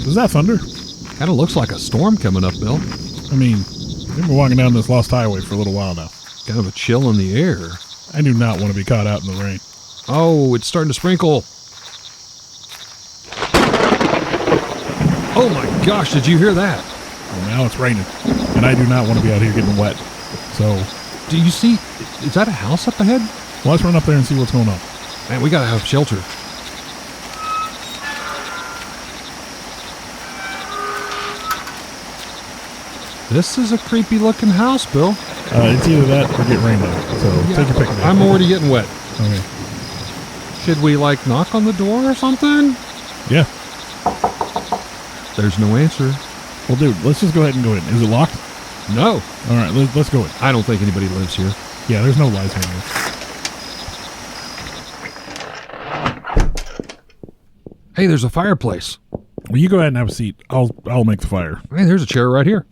Is that thunder? Kind of looks like a storm coming up, Bill. I mean, we've been walking down this lost highway for a little while now. Kind of a chill in the air. I do not want to be caught out in the rain. Oh, it's starting to sprinkle. Oh my gosh, did you hear that? Well, now it's raining, and I do not want to be out here getting wet. So, Do you see? Is that a house up ahead? well, let's run up there and see what's going on. Man, we gotta have shelter. This is a creepy looking house, Bill. It's either that or get rained on. So take your pick. There. I'm already getting wet. Okay. Should we, like, knock on the door or something? Yeah. There's no answer. Well, dude, let's just go ahead and go in. Is it locked? No. All right, let's go in. I don't think anybody lives here. Yeah, there's no lights in here. Hey, there's a fireplace. Well, you go ahead and have a seat. I'll make the fire. Hey, there's a chair right here.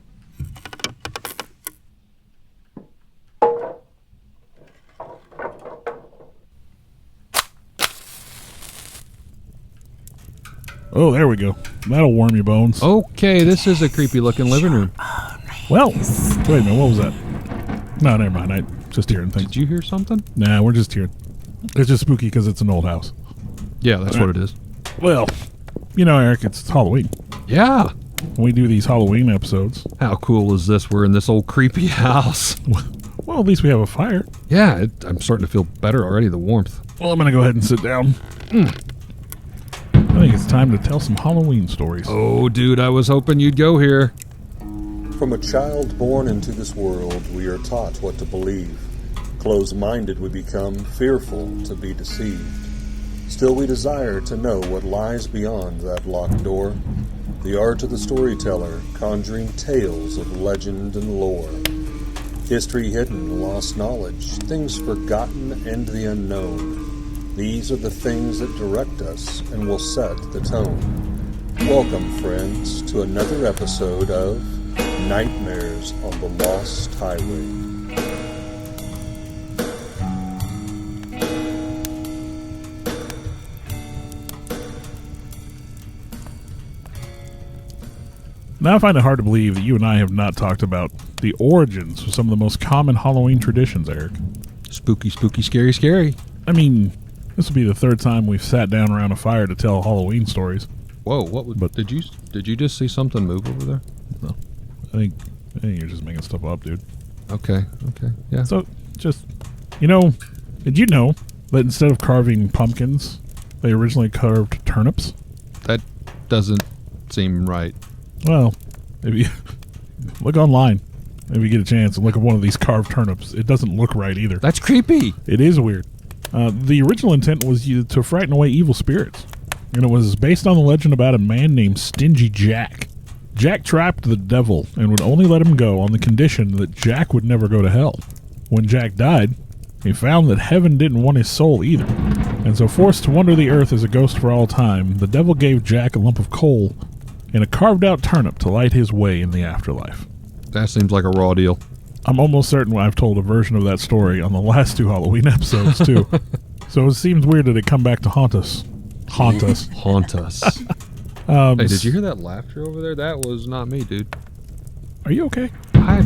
Oh, there we go. That'll warm your bones. Okay, this is a creepy looking living room. Well, wait a minute. What was that? No, never mind. I just hearing things. Did you hear something? Nah, we're just hearing. It's just spooky because it's an old house. Yeah, that's what it is. Well, you know, Eric, it's Halloween. Yeah. We do these Halloween episodes. How cool is this? We're in this old creepy house. Well, at least we have a fire. Yeah, I'm starting to feel better already, the warmth. Well, I'm going to go ahead and sit down. I think it's time to tell some Halloween stories. Oh, dude, I was hoping you'd go here. From a child born into this world, we are taught what to believe. Closed-minded, we become fearful to be deceived. Still, we desire to know what lies beyond that locked door. The art of the storyteller, conjuring tales of legend and lore. History hidden, lost knowledge, things forgotten and the unknown. These are the things that direct us and will set the tone. Welcome, friends, to another episode of Nightmares on the Lost Highway. Now I find it hard to believe that you and I have not talked about the origins of some of the most common Halloween traditions, Eric. Spooky, spooky, scary, scary. I mean, this will be the third time we've sat down around a fire to tell Halloween stories. Whoa, did you just see something move over there? No, I think you're just making stuff up, dude. Okay, yeah. So, just, did you know that instead of carving pumpkins, they originally carved turnips? That doesn't seem right. Well, maybe look online. Maybe you get a chance and look at one of these carved turnips. It doesn't look right either. That's creepy. It is weird. The original intent was to frighten away evil spirits. And it was based on the legend about a man named Stingy Jack. Jack trapped the devil and would only let him go on the condition that Jack would never go to hell. When Jack died, he found that heaven didn't want his soul either. And so forced to wander the earth as a ghost for all time, the devil gave Jack a lump of coal and a carved-out turnip to light his way in the afterlife. That seems like a raw deal. I'm almost certain I've told a version of that story on the last two Halloween episodes, too. So it seems weird that it come back to haunt us. Haunt us. Hey, did you hear that laughter over there? That was not me, dude. Are you okay? I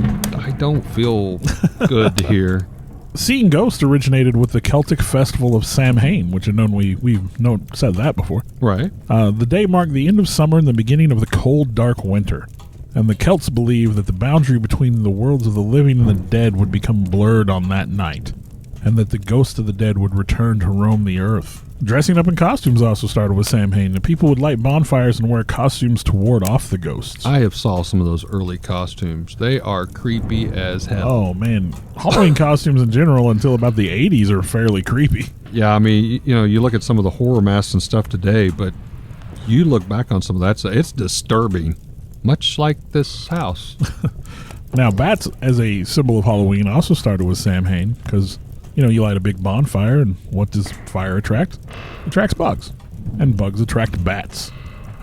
don't feel good here. Seeing ghosts originated with the Celtic festival of Samhain, which we've said that before. Right. The day marked the end of summer and the beginning of the cold, dark winter. And the Celts believed that the boundary between the worlds of the living and the dead would become blurred on that night, and that the ghosts of the dead would return to roam the earth. Dressing up in costumes also started with Samhain, and people would light bonfires and wear costumes to ward off the ghosts. I have saw some of those early costumes. They are creepy as hell. Oh, man. Halloween costumes in general until about the 80s are fairly creepy. Yeah, I mean, you look at some of the horror masks and stuff today, but you look back on some of that, it's disturbing. Much like this house. Now, bats as a symbol of Halloween also started with Samhain, because, you light a big bonfire, and what does fire attract? It attracts bugs. And bugs attract bats.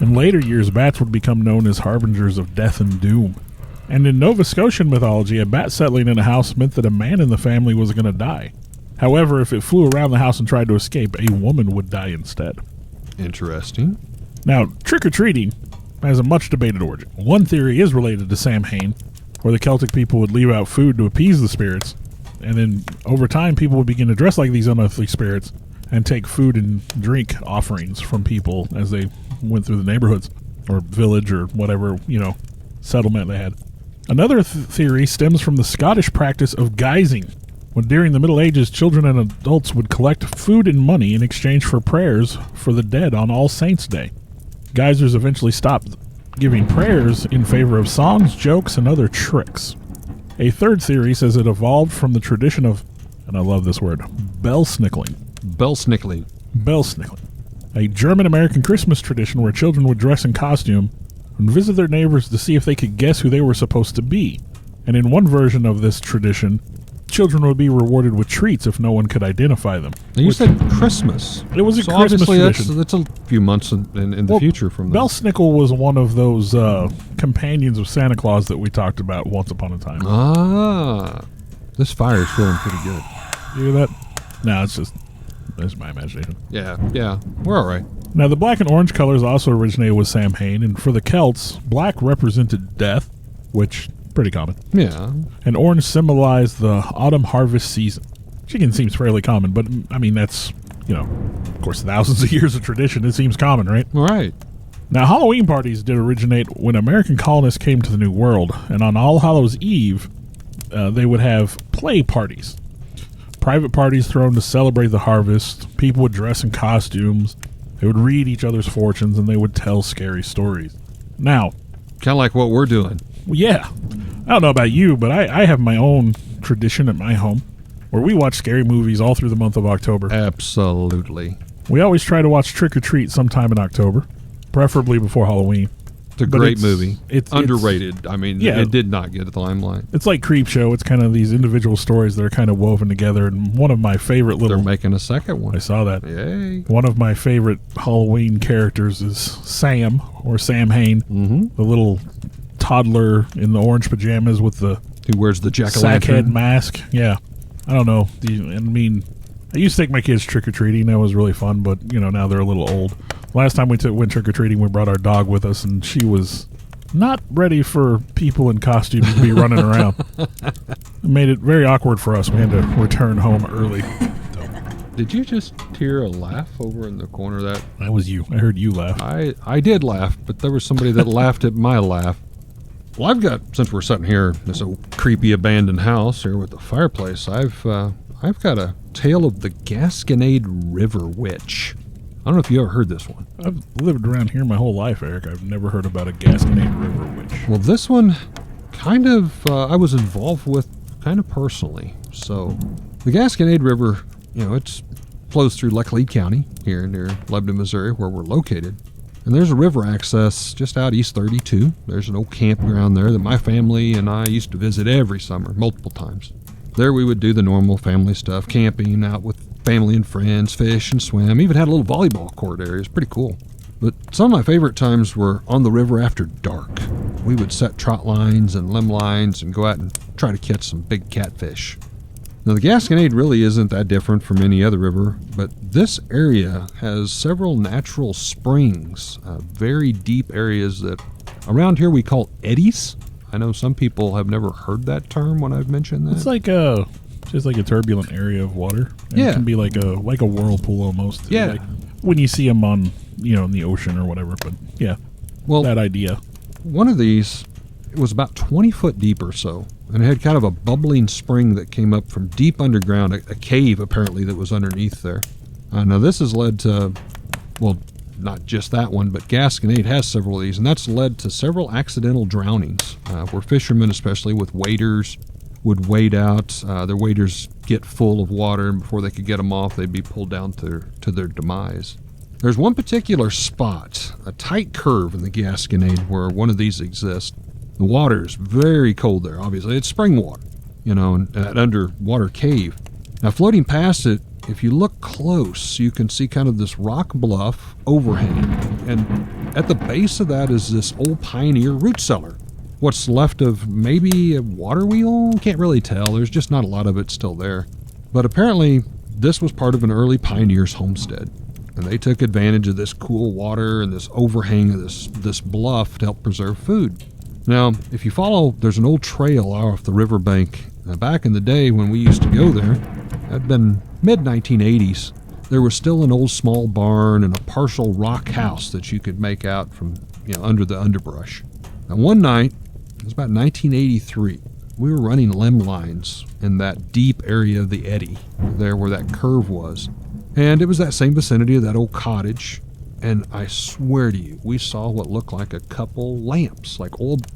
In later years, bats would become known as harbingers of death and doom. And in Nova Scotian mythology, a bat settling in a house meant that a man in the family was going to die. However, if it flew around the house and tried to escape, a woman would die instead. Interesting. Now, trick-or-treating has a much debated origin. One theory is related to Samhain, where the Celtic people would leave out food to appease the spirits, and then over time people would begin to dress like these unearthly spirits and take food and drink offerings from people as they went through the neighborhoods or village or whatever, settlement they had. Another theory stems from the Scottish practice of guising, when during the Middle Ages children and adults would collect food and money in exchange for prayers for the dead on All Saints' Day. Geisers eventually stopped giving prayers in favor of songs, jokes, and other tricks. A third theory says it evolved from the tradition of, and I love this word, bell-snickling. Bell-snickling. Bell-snickling. A German-American Christmas tradition where children would dress in costume and visit their neighbors to see if they could guess who they were supposed to be. And in one version of this tradition, children would be rewarded with treats if no one could identify them. Now you said Christmas. It was a so Christmas obviously tradition. that's a few months in the future from that. Bell-snickle was one of those companions of Santa Claus that we talked about once upon a time. Ah. This fire is feeling pretty good. You hear that? No, that's my imagination. Yeah. We're all right. Now, the black and orange colors also originated with Samhain, and for the Celts, black represented death, which pretty common. Yeah. And orange symbolized the autumn harvest season. Which again seems fairly common, but I mean that's, of course, thousands of years of tradition. It seems common, right? All right. Now, Halloween parties did originate when American colonists came to the New World, and on All Hallows Eve, they would have play parties. Private parties thrown to celebrate the harvest. People would dress in costumes. They would read each other's fortunes, and they would tell scary stories. Now, Kind of like what we're doing. well, yeah, I don't know about you, but I have my own tradition at my home where we watch scary movies all through the month of October. Absolutely. We always try to watch Trick or Treat sometime in October, preferably before Halloween. It's a But great movie. it's Underrated. I mean, Yeah. it did not get the limelight. It's like Creepshow. It's kind of these individual stories that are kind of woven together. And one of my favorite They're little... making a second one. I saw that. Yay. One of my favorite Halloween characters is Sam, or Sam Hain, Mm-hmm. the little toddler in the orange pajamas with the Who wears the sack head jack-o'-lantern? mask. Yeah. I don't know. I used to take my kids trick-or-treating. That was really fun, but, now they're a little old. Last time we went trick-or-treating, we brought our dog with us, and she was not ready for people in costumes to be running around. It made it very awkward for us. We had to return home early. Did you just hear a laugh over in the corner of that? That was you. I heard you laugh. I did laugh, but there was somebody that laughed at my laugh. Well, since we're sitting here in this old creepy abandoned house here with the fireplace, I've got a tale of the Gasconade River Witch. I don't know if you ever heard this one. I've lived around here my whole life, Eric. I've never heard about a Gasconade River Witch. Well, this one kind of I was involved with kind of personally. So the Gasconade River, it flows through Laclede County here near Lebanon, Missouri, where we're located. And there's a river access just out East 32. There's an old campground there that my family and I used to visit every summer, multiple times. There we would do the normal family stuff, camping out with family and friends, fish and swim. Even had a little volleyball court area. It's pretty cool. But some of my favorite times were on the river after dark. We would set trot lines and limb lines and go out and try to catch some big catfish. Now, the Gasconade really isn't that different from any other river, but this area has several natural springs, very deep areas that around here we call eddies. I know some people have never heard that term when I've mentioned that. It's like just like a turbulent area of water. And Yeah. It can be like a whirlpool almost. Yeah. Like when you see them on, in the ocean or whatever. But yeah, Well, that idea. one of these, it was about 20 foot deep or so, and it had kind of a bubbling spring that came up from deep underground, a cave apparently that was underneath there. Now this has led to, well, not just that one, but Gasconade has several of these, and that's led to several accidental drownings, where fishermen, especially with waders, would wade out. Their waders get full of water, and before they could get them off, they'd be pulled down to their demise. There's one particular spot, a tight curve in the Gasconade, where one of these exists. The water is very cold there, obviously. It's spring water, and that underwater cave. Now, floating past it, if you look close, you can see kind of this rock bluff overhang. And at the base of that is this old pioneer root cellar. What's left of maybe a water wheel? Can't really tell. There's just not a lot of it still there. But apparently, this was part of an early pioneer's homestead. And they took advantage of this cool water and this overhang of this bluff to help preserve food. Now, if you follow, there's an old trail off the riverbank. Now, back in the day when we used to go there, that'd been mid-1980s, there was still an old small barn and a partial rock house that you could make out from, under the underbrush. Now, one night, it was about 1983, we were running limb lines in that deep area of the eddy, there where that curve was. And it was that same vicinity of that old cottage. And I swear to you, we saw what looked like a couple lamps, like old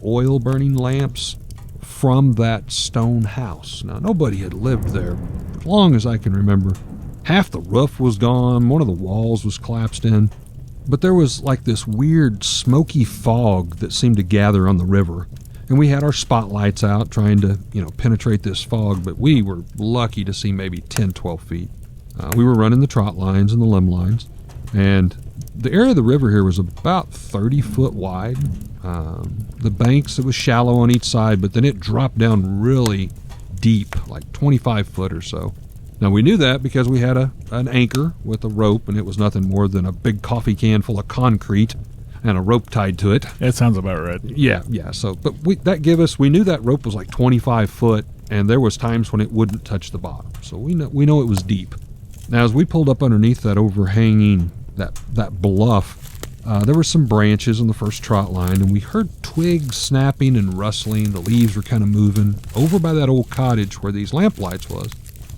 oil burning lamps from that stone house. Now, nobody had lived there as long as I can remember. Half the roof was gone, one of the walls was collapsed in, but there was like this weird smoky fog that seemed to gather on the river. And we had our spotlights out trying to, penetrate this fog, but we were lucky to see maybe 10, 12 feet. We were running the trot lines and the limb lines. And the area of the river here was about 30 foot wide. The banks, it was shallow on each side, but then it dropped down really deep, like 25 foot or so. Now, we knew that because we had an anchor with a rope, and it was nothing more than a big coffee can full of concrete and a rope tied to it. That sounds about right. Yeah. So, but we knew that rope was like 25 foot, and there was times when it wouldn't touch the bottom. So we know it was deep. Now, as we pulled up underneath that overhanging, that bluff, there were some branches on the first trot line, and we heard twigs snapping and rustling. The leaves were kind of moving over by that old cottage where these lamp lights was.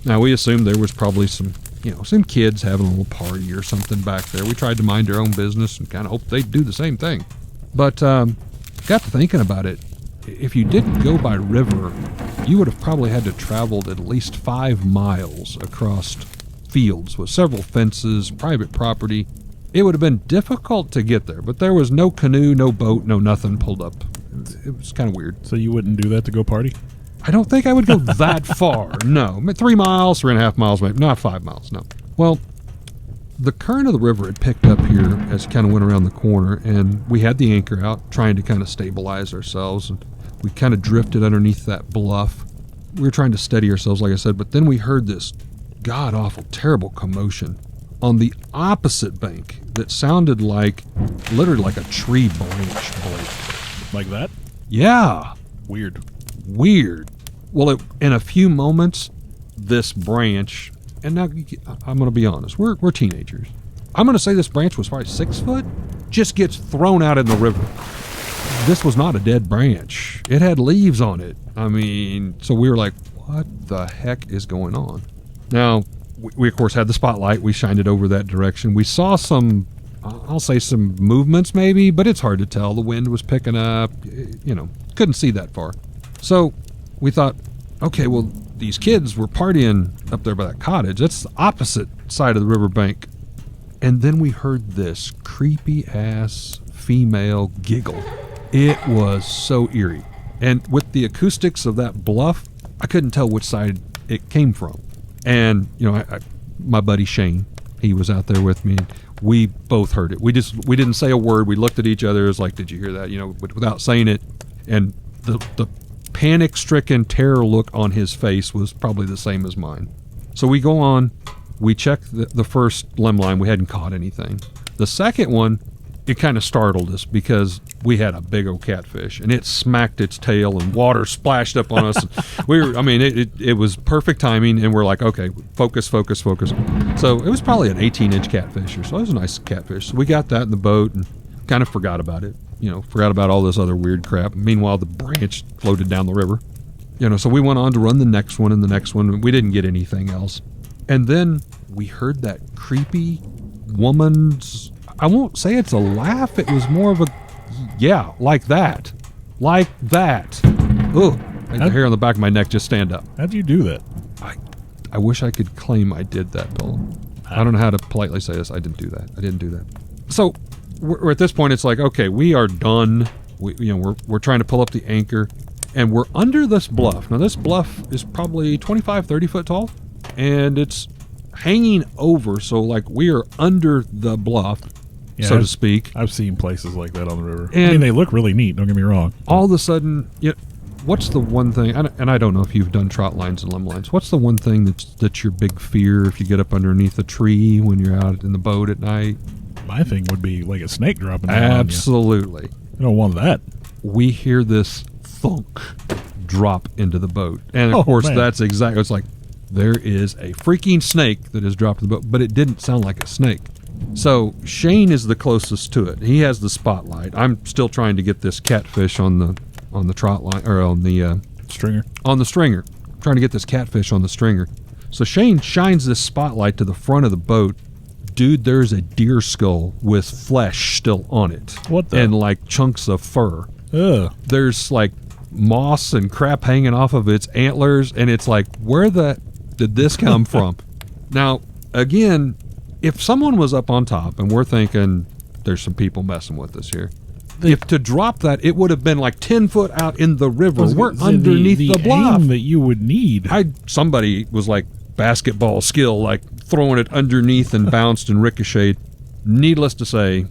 Now, we assumed there was probably some kids having a little party or something back there. We tried to mind our own business and kind of hoped they'd do the same thing. But got to thinking about it. If you didn't go by river, you would have probably had to traveled at least 5 miles across fields with several fences, private property. It would have been difficult to get there, but there was no canoe, no boat, no nothing pulled up. It was kind of weird. So you wouldn't do that to go party? I don't think I would go that far. No. 3 miles, 3.5 miles, maybe. Not 5 miles, no. Well, the current of the river had picked up here as it kind of went around the corner, and we had the anchor out trying to kind of stabilize ourselves, and we kind of drifted underneath that bluff. We were trying to steady ourselves, like I said, but then we heard this god-awful, terrible commotion on the opposite bank that sounded literally like a tree branch blade. Like that? Yeah. Weird. Well, in a few moments, this branch, and now I'm going to be honest, we're teenagers. I'm going to say this branch was probably 6 foot, just gets thrown out in the river. This was not a dead branch. It had leaves on it. So we were like, what the heck is going on? Now, we of course had the spotlight. We shined it over that direction. We saw some movements maybe, but it's hard to tell. The wind was picking up, couldn't see that far. So we thought, okay, well, these kids were partying up there by that cottage. That's the opposite side of the riverbank. And then we heard this creepy-ass female giggle. It was so eerie. And with the acoustics of that bluff, I couldn't tell which side it came from. And, my buddy Shane, he was out there with me. We both heard it. We didn't say a word. We looked at each other. It was like, did you hear that? Without saying it. And the panic-stricken terror look on his face was probably the same as mine. So we go on. We check the first limb line. We hadn't caught anything. The second one, it kind of startled us because we had a big old catfish and it smacked its tail and water splashed up on us. It was perfect timing, and we're like, okay, focus. So it was probably an 18-inch catfish, so it was a nice catfish. So we got that in the boat and kind of forgot about it. Forgot about all this other weird crap. Meanwhile, the branch floated down the river. So we went on to run the next one and the next one, and we didn't get anything else. And then we heard that creepy woman's, I won't say it's a laugh, it was more of a, yeah, like that. Ugh. The hair on the back of my neck just stand up. How'd you do that? I wish I could claim I did that, Bill. I don't know how to politely say this. I didn't do that. So we're at this point, it's like, okay, we are done. We're trying to pull up the anchor, and we're under this bluff. Now, this bluff is probably 25, 30 foot tall, and it's hanging over, so like we are under the bluff, so to speak. I've seen places like that on the river. And they look really neat, don't get me wrong. All of a sudden, What's the one thing, and I don't know if you've done trot lines and limb lines, what's the one thing that's your big fear if you get up underneath a tree when you're out in the boat at night? My thing would be like a snake dropping down Absolutely. on you. You don't want that. We hear this thunk drop into the boat. And of course, man. that's exactly, it's like, there is a freaking snake that has dropped in the boat, but it didn't sound like a snake. So Shane is the closest to it. He has the spotlight. I'm still trying to get this catfish on the trot line, or on the Stringer. On the stringer. I'm trying to get this catfish on the stringer. So Shane shines this spotlight to the front of the boat. Dude, there's a deer skull with flesh still on it. What the? And like chunks of fur. Ugh. There's like moss and crap hanging off of its antlers, and it's like, where did this come from? Now, again, if someone was up on top and we're thinking there's some people messing with us here, if to drop that, it would have been like 10 foot out in the river. We're underneath the bluff. Aim that you would need. Somebody was like basketball skill, like throwing it underneath and bounced and ricocheted. Needless to say,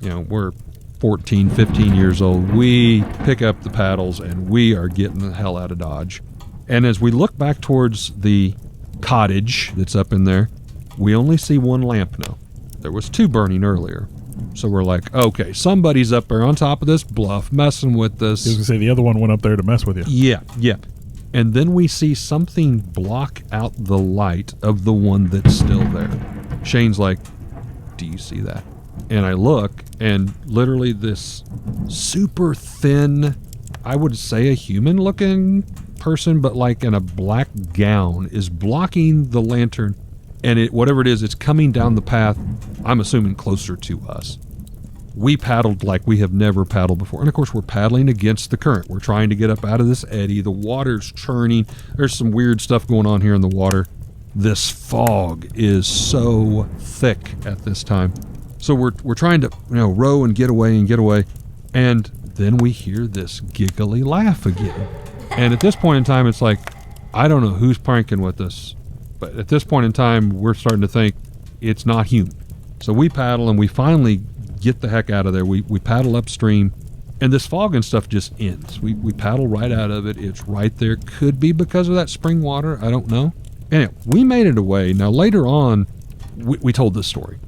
we're 14, 15 years old. We pick up the paddles and we are getting the hell out of Dodge. And as we look back towards the cottage that's up in there, we only see one lamp now. There was 2 burning earlier. So we're like, okay, somebody's up there on top of this bluff messing with this. I was going to say, the other one went up there to mess with you. Yeah. And then we see something block out the light of the one that's still there. Shane's like, do you see that? And I look, and literally this super thin, I would say a human-looking person, but like in a black gown, is blocking the lantern. And whatever it is, it's coming down the path, I'm assuming closer to us. We paddled like we have never paddled before. And of course, we're paddling against the current. We're trying to get up out of this eddy. The water's churning. There's some weird stuff going on here in the water. This fog is so thick at this time. So we're trying to row and get away. And then we hear this giggly laugh again. And at this point in time, it's like, I don't know who's pranking with us. But at this point in time, we're starting to think it's not human. So we paddle and we finally get the heck out of there. We paddle upstream, and this fog and stuff just ends. We paddle right out of it. It's right there. Could be because of that spring water. I don't know. Anyway, we made it away. Now, later on, we told this story.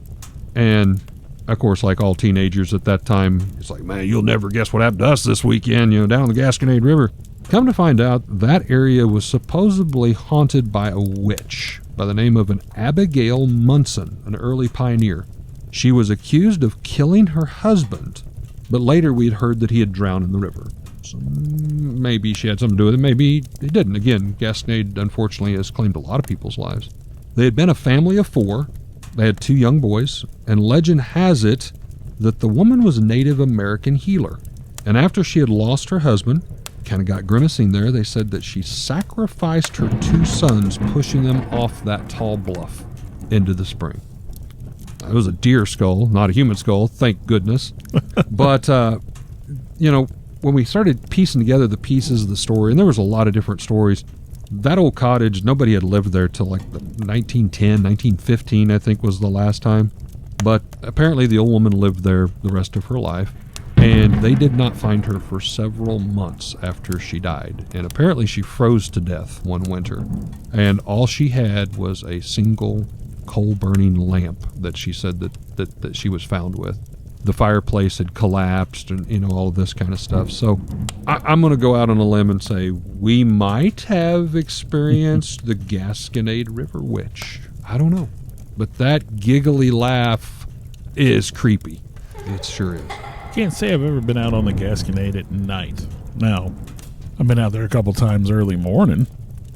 And, of course, like all teenagers at that time, it's like, man, you'll never guess what happened to us this weekend, down on the Gasconade River. Come to find out, that area was supposedly haunted by a witch by the name of an Abigail Munson, an early pioneer. She was accused of killing her husband, but later we had heard that he had drowned in the river. So maybe she had something to do with it, maybe it didn't. Again, Gasconade, unfortunately, has claimed a lot of people's lives. They had been a family of 4. They had 2 young boys, and legend has it that the woman was a Native American healer. And after she had lost her husband, kind of got grimacing there, they said that she sacrificed her 2 sons, pushing them off that tall bluff into the spring. It was a deer skull, not a human skull, thank goodness. But, when we started piecing together the pieces of the story, and there was a lot of different stories, that old cottage, nobody had lived there till like 1910, 1915, I think was the last time. But apparently the old woman lived there the rest of her life. And they did not find her for several months after she died. And apparently she froze to death one winter. And all she had was a single coal-burning lamp that she said that she was found with. The fireplace had collapsed and, all of this kind of stuff. So I'm going to go out on a limb and say we might have experienced the Gasconade River Witch. I don't know. But that giggly laugh is creepy. It sure is. Can't say I've ever been out on the Gasconade at night. Now, I've been out there a couple times early morning,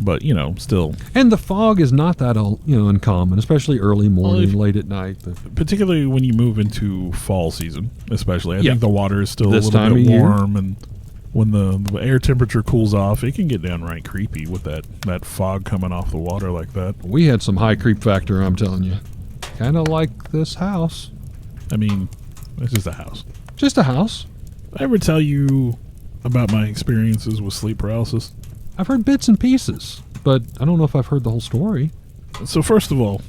but, still. And the fog is not that, uncommon, especially early morning, late at night. But particularly when you move into fall season, especially. I think the water is still this a little bit time of warm, and when the air temperature cools off, it can get downright creepy with that fog coming off the water like that. We had some high creep factor, I'm telling you. Kind of like this house. I mean, it's just a house. Just a house. Did I ever tell you about my experiences with sleep paralysis? I've heard bits and pieces, but I don't know if I've heard the whole story. So first of all,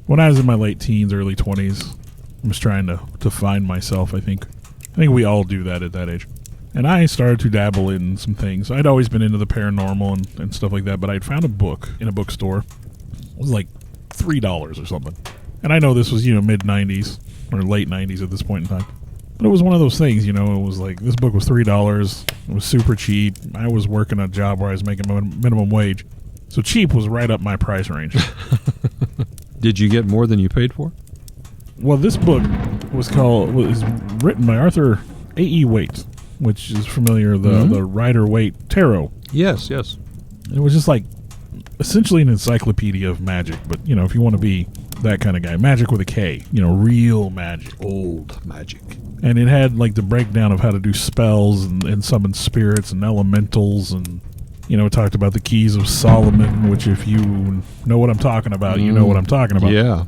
when I was in my late teens, early 20s, I was trying to find myself, I think we all do that at that age. And I started to dabble in some things. I'd always been into the paranormal and stuff like that, but I'd found a book in a bookstore. It was like $3 or something. And I know this was, mid-90s or late 90s at this point in time. But it was one of those things, it was like, this book was $3. It was super cheap. I was working a job where I was making minimum wage. So cheap was right up my price range. Did you get more than you paid for? Well, this book was written by Arthur A.E. Waite, which is familiar, the Rider-Waite Tarot. Yes. It was just like essentially an encyclopedia of magic, but if you want to be that kind of guy, magic with a K, real magic, old magic. And it had like the breakdown of how to do spells and summon spirits and elementals, and it talked about the keys of Solomon, which if you know what I'm talking about, you know what I'm talking about. Yeah.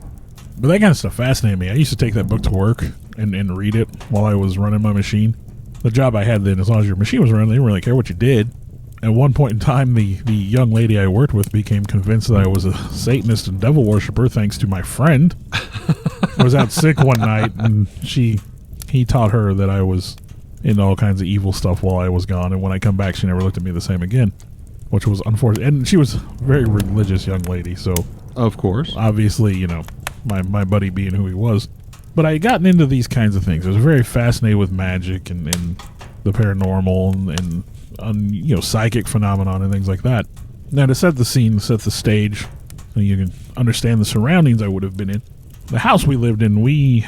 But that kind of stuff fascinated me. I used to take that book to work and read it while I was running my machine. The job I had then, as long as your machine was running, they didn't really care what you did. At one point in time, the young lady I worked with became convinced that I was a Satanist and devil worshiper, thanks to my friend. I was out sick one night, and he taught her that I was into all kinds of evil stuff while I was gone. And when I come back, she never looked at me the same again, which was unfortunate. And she was a very religious young lady, so of course, obviously, my buddy being who he was. But I had gotten into these kinds of things. I was very fascinated with magic and the paranormal and psychic phenomenon and things like that. Now, to set the scene, set the stage, so you can understand the surroundings I would have been in. The house we lived in, me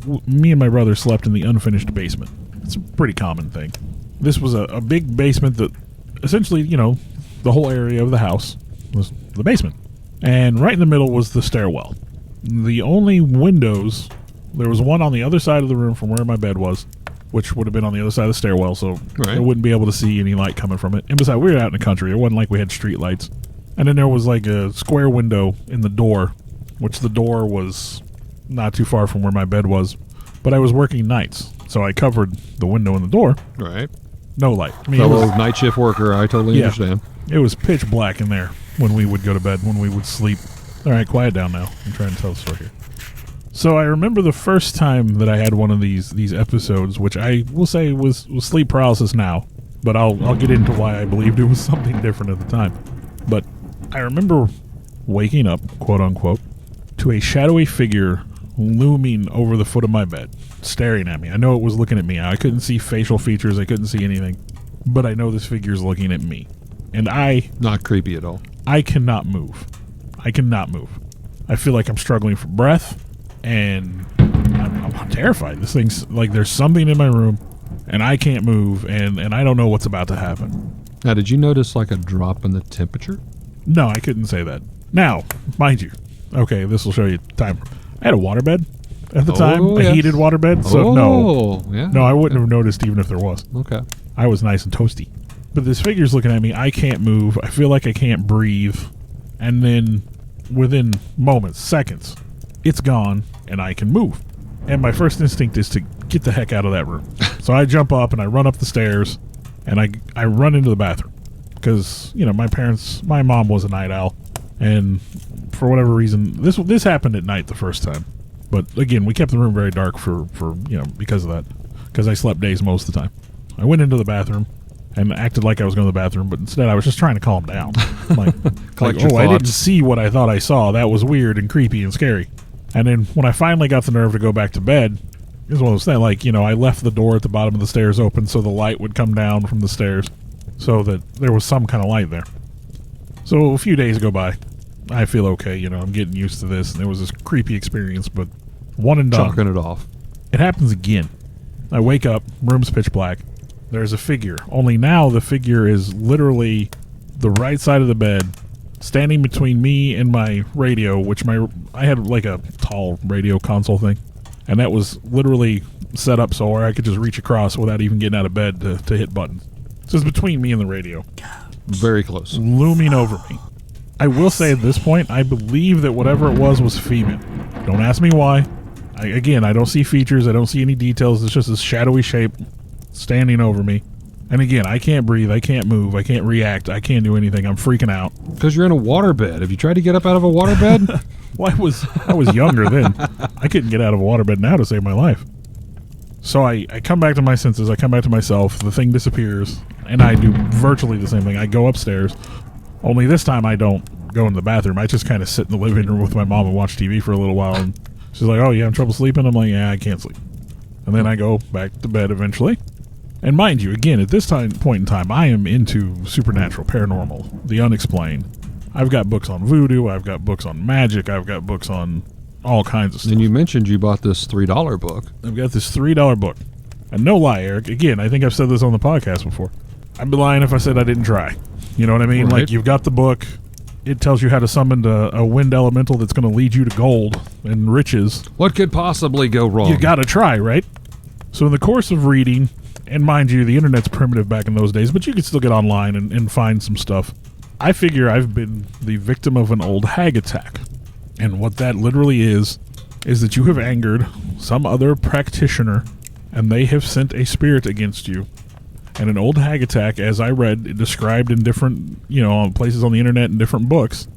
and my brother slept in the unfinished basement. It's a pretty common thing. This was a big basement that essentially, the whole area of the house was the basement. And right in the middle was the stairwell. The only windows, there was one on the other side of the room from where my bed was, which would have been on the other side of the stairwell, so I wouldn't be able to see any light coming from it. And besides, we were out in the country. It wasn't like we had street lights. And then there was like a square window in the door, which the door was not too far from where my bed was. But I was working nights, so I covered the window and the door. Right. No light. Fellow night shift worker, I totally understand. It was pitch black in there when we would go to bed, when we would sleep. All right, quiet down now. I'm trying to tell the story here. So I remember the first time that I had one of these episodes, which I will say was sleep paralysis now, but I'll get into why I believed it was something different at the time. But I remember waking up, quote unquote, to a shadowy figure looming over the foot of my bed, staring at me. I know it was looking at me. I couldn't see facial features. I couldn't see anything, but I know this figure's looking at me. And not creepy at all. I cannot move. I feel like I'm struggling for breath. And I'm terrified. This thing's like there's something in my room, and I can't move, and I don't know what's about to happen. Now, did you notice like a drop in the temperature? No, I couldn't say that. Now, mind you, okay, this will show you time. I had a waterbed at the time, a heated waterbed, so no, I wouldn't have noticed even if there was. Okay. I was nice and toasty. But this figure's looking at me. I can't move. I feel like I can't breathe. And then within moments, seconds, it's gone, and I can move. And my first instinct is to get the heck out of that room. So I jump up, and I run up the stairs, and I run into the bathroom. Because, my mom was a night owl, and for whatever reason, this happened at night the first time. But, again, we kept the room very dark for because of that. Because I slept days most of the time. I went into the bathroom, and acted like I was going to the bathroom, but instead I was just trying to calm down. I didn't see what I thought I saw. That was weird and creepy and scary. And then when I finally got the nerve to go back to bed, it was one of those things, I left the door at the bottom of the stairs open so the light would come down from the stairs so that there was some kind of light there. So a few days go by. I feel okay, I'm getting used to this, and it was this creepy experience, but one and done. Chalking it off. It happens again. I wake up, room's pitch black. There's a figure. Only now the figure is literally the right side of the bed, standing between me and my radio, which I had like a tall radio console thing, and that was literally set up so I could just reach across without even getting out of bed to hit buttons. So it's between me and the radio. Very close. Looming over me. I will say at this point, I believe that whatever it was female. Don't ask me why. I don't see features. I don't see any details. It's just this shadowy shape standing over me. And again, I can't breathe, I can't move, I can't react, I can't do anything. I'm freaking out. Because you're in a waterbed. Have you tried to get up out of a waterbed? Well, I was younger then. I couldn't get out of a waterbed now to save my life. So I come back to my senses, I come back to myself, the thing disappears, and I do virtually the same thing. I go upstairs, only this time I don't go in the bathroom. I just kind of sit in the living room with my mom and watch TV for a little while, and she's like, oh, you having trouble sleeping? I'm like, yeah, I can't sleep. And then I go back to bed eventually. And mind you, again, at this point in time, I am into supernatural, paranormal, the unexplained. I've got books on voodoo, I've got books on magic, I've got books on all kinds of stuff. And you mentioned you bought this $3 book. I've got this $3 book. And no lie, Eric, again, I think I've said this on the podcast before. I'd be lying if I said I didn't try. You know what I mean? Right. Like, you've got the book, it tells you how to summon a wind elemental that's going to lead you to gold and riches. What could possibly go wrong? You got to try, right? So in the course of reading, and mind you, the internet's primitive back in those days, but you could still get online and find some stuff. I figure I've been the victim of an old hag attack. And what that literally is that you have angered some other practitioner, and they have sent a spirit against you. And an old hag attack, as I read, described in different, places on the internet and different books,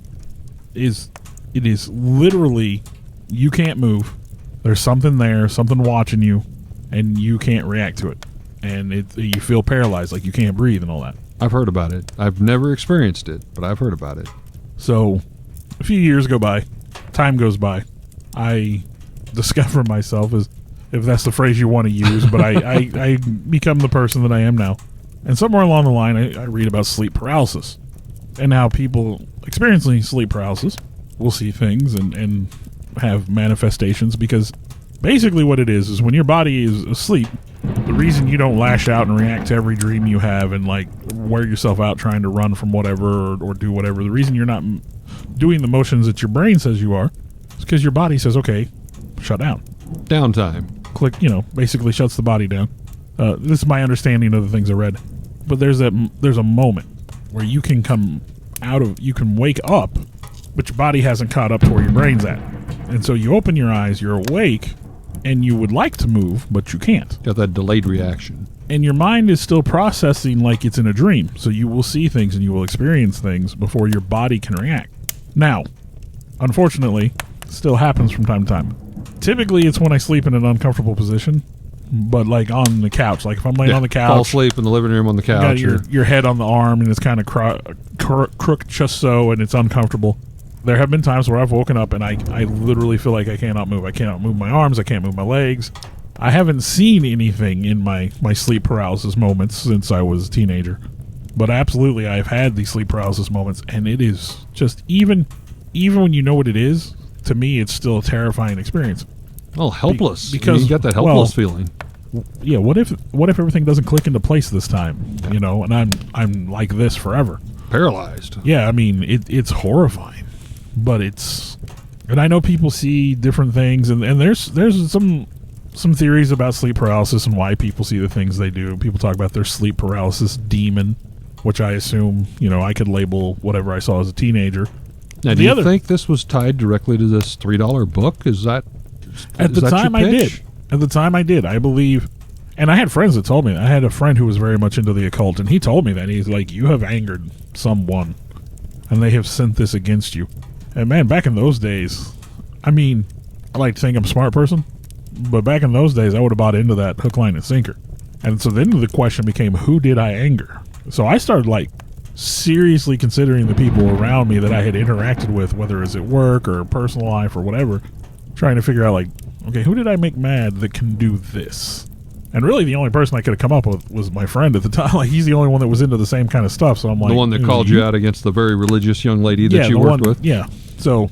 it is literally, you can't move. There's something there, something watching you, and you can't react to it. And you feel paralyzed, like you can't breathe and all that. I've heard about it. I've never experienced it, but I've heard about it. So, a few years go by, time goes by, I discover myself, as if that's the phrase you want to use, but I become the person that I am now. And somewhere along the line, I read about sleep paralysis, and how people experiencing sleep paralysis will see things and have manifestations, because basically what it is when your body is asleep, the reason you don't lash out and react to every dream you have and like wear yourself out trying to run from whatever or do whatever, the reason you're not doing the motions that your brain says you are is because your body says, okay, shut down. Downtime. Click, basically shuts the body down. This is my understanding of the things I read. But there's a moment where you can you can wake up, but your body hasn't caught up to where your brain's at. And so you open your eyes, you're awake, and you would like to move, but you can't. Got that delayed reaction. And your mind is still processing like it's in a dream. So you will see things and you will experience things before your body can react. Now, unfortunately, it still happens from time to time. Typically, it's when I sleep in an uncomfortable position, but like on the couch. Like if I'm laying on the couch. Fall asleep in the living room on the couch. You got your head on the arm and it's kind of crooked just so, and it's uncomfortable. There have been times where I've woken up and I literally feel like I cannot move. I cannot move my arms. I can't move my legs. I haven't seen anything in my sleep paralysis moments since I was a teenager. But absolutely, I've had these sleep paralysis moments, and it is just, even when you know what it is, to me, it's still a terrifying experience. Oh, helpless. Because you got that helpless feeling. Yeah, what if everything doesn't click into place this time? And I'm like this forever. Paralyzed. Yeah, I mean, it's horrifying. But and I know people see different things, and there's some theories about sleep paralysis and why people see the things they do. People talk about their sleep paralysis demon, which I assume, I could label whatever I saw as a teenager. Now, do you think this was tied directly to this $3 book? Is that at the time I did? At the time I did, I believe. And I had friends that told me that. I had a friend who was very much into the occult, and he told me that. He's like, you have angered someone, and they have sent this against you. And man, back in those days, I mean, I like to think I'm a smart person, but back in those days, I would have bought into that hook, line, and sinker. And so then the question became, who did I anger? So I started seriously considering the people around me that I had interacted with, whether it's at work or personal life or whatever, trying to figure out okay, who did I make mad that can do this? And really the only person I could have come up with was my friend at the time. He's the only one that was into the same kind of stuff. So I'm like, the one that called you out against the very religious young lady that you worked with. Yeah. So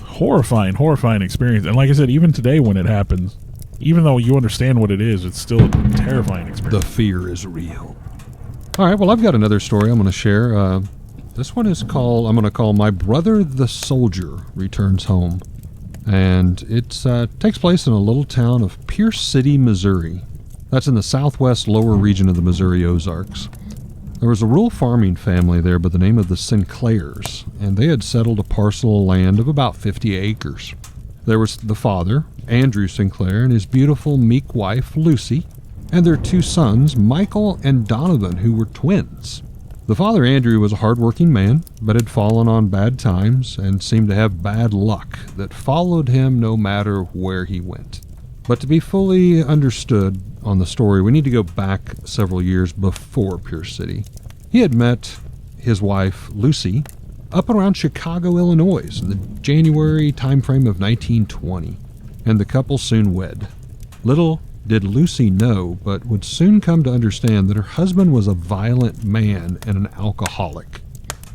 horrifying experience. And like I said, even today when it happens, even though you understand what it is, it's still a terrifying experience. The fear is real. All right, well, I've got another story I'm going to share. This one is I'm going to call My Brother the Soldier Returns Home. And it takes place in a little town of Pierce City, Missouri. That's in the southwest lower region of the Missouri Ozarks. There was a rural farming family there by the name of the Sinclairs, and they had settled a parcel of land of about 50 acres. There was the father, Andrew Sinclair, and his beautiful, meek wife, Lucy, and their two sons, Michael and Donovan, who were twins. The father, Andrew, was a hard-working man, but had fallen on bad times and seemed to have bad luck that followed him no matter where he went. But to be fully understood on the story, we need to go back several years before Pierce City. He had met his wife, Lucy, up around Chicago, Illinois, in the January timeframe of 1920, and the couple soon wed. Little did Lucy know, but would soon come to understand that her husband was a violent man and an alcoholic.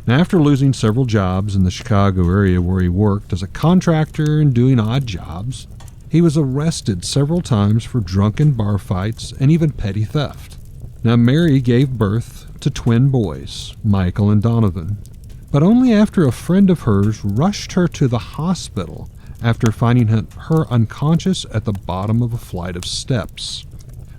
Now, after losing several jobs in the Chicago area where he worked as a contractor and doing odd jobs, he was arrested several times for drunken bar fights and even petty theft. Now, Mary gave birth to twin boys, Michael and Donovan, but only after a friend of hers rushed her to the hospital after finding her unconscious at the bottom of a flight of steps.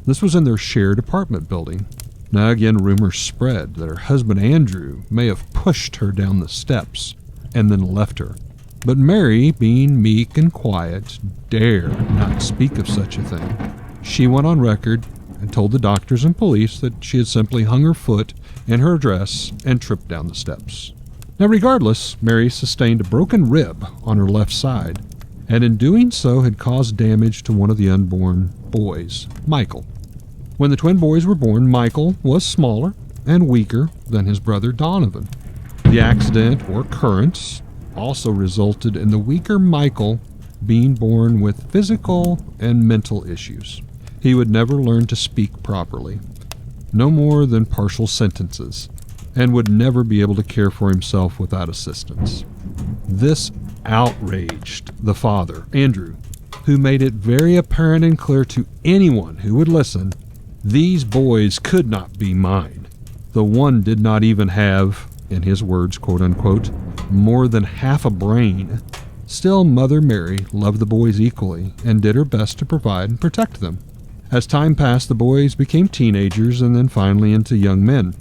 This was in their shared apartment building. Now again, rumors spread that her husband Andrew may have pushed her down the steps and then left her. But Mary, being meek and quiet, dared not speak of such a thing. She went on record and told the doctors and police that she had simply hung her foot in her dress and tripped down the steps. Now regardless, Mary sustained a broken rib on her left side, and in doing so had caused damage to one of the unborn boys, Michael. When the twin boys were born, Michael was smaller and weaker than his brother Donovan. The accident or occurrence also resulted in the weaker Michael being born with physical and mental issues. He would never learn to speak properly, no more than partial sentences, and would never be able to care for himself without assistance. This outraged the father, Andrew, who made it very apparent and clear to anyone who would listen, these boys could not be mine. The one did not even have, in his words, quote unquote, more than half a brain. Still, Mother Mary loved the boys equally and did her best to provide and protect them. As time passed, the boys became teenagers and then finally into young men.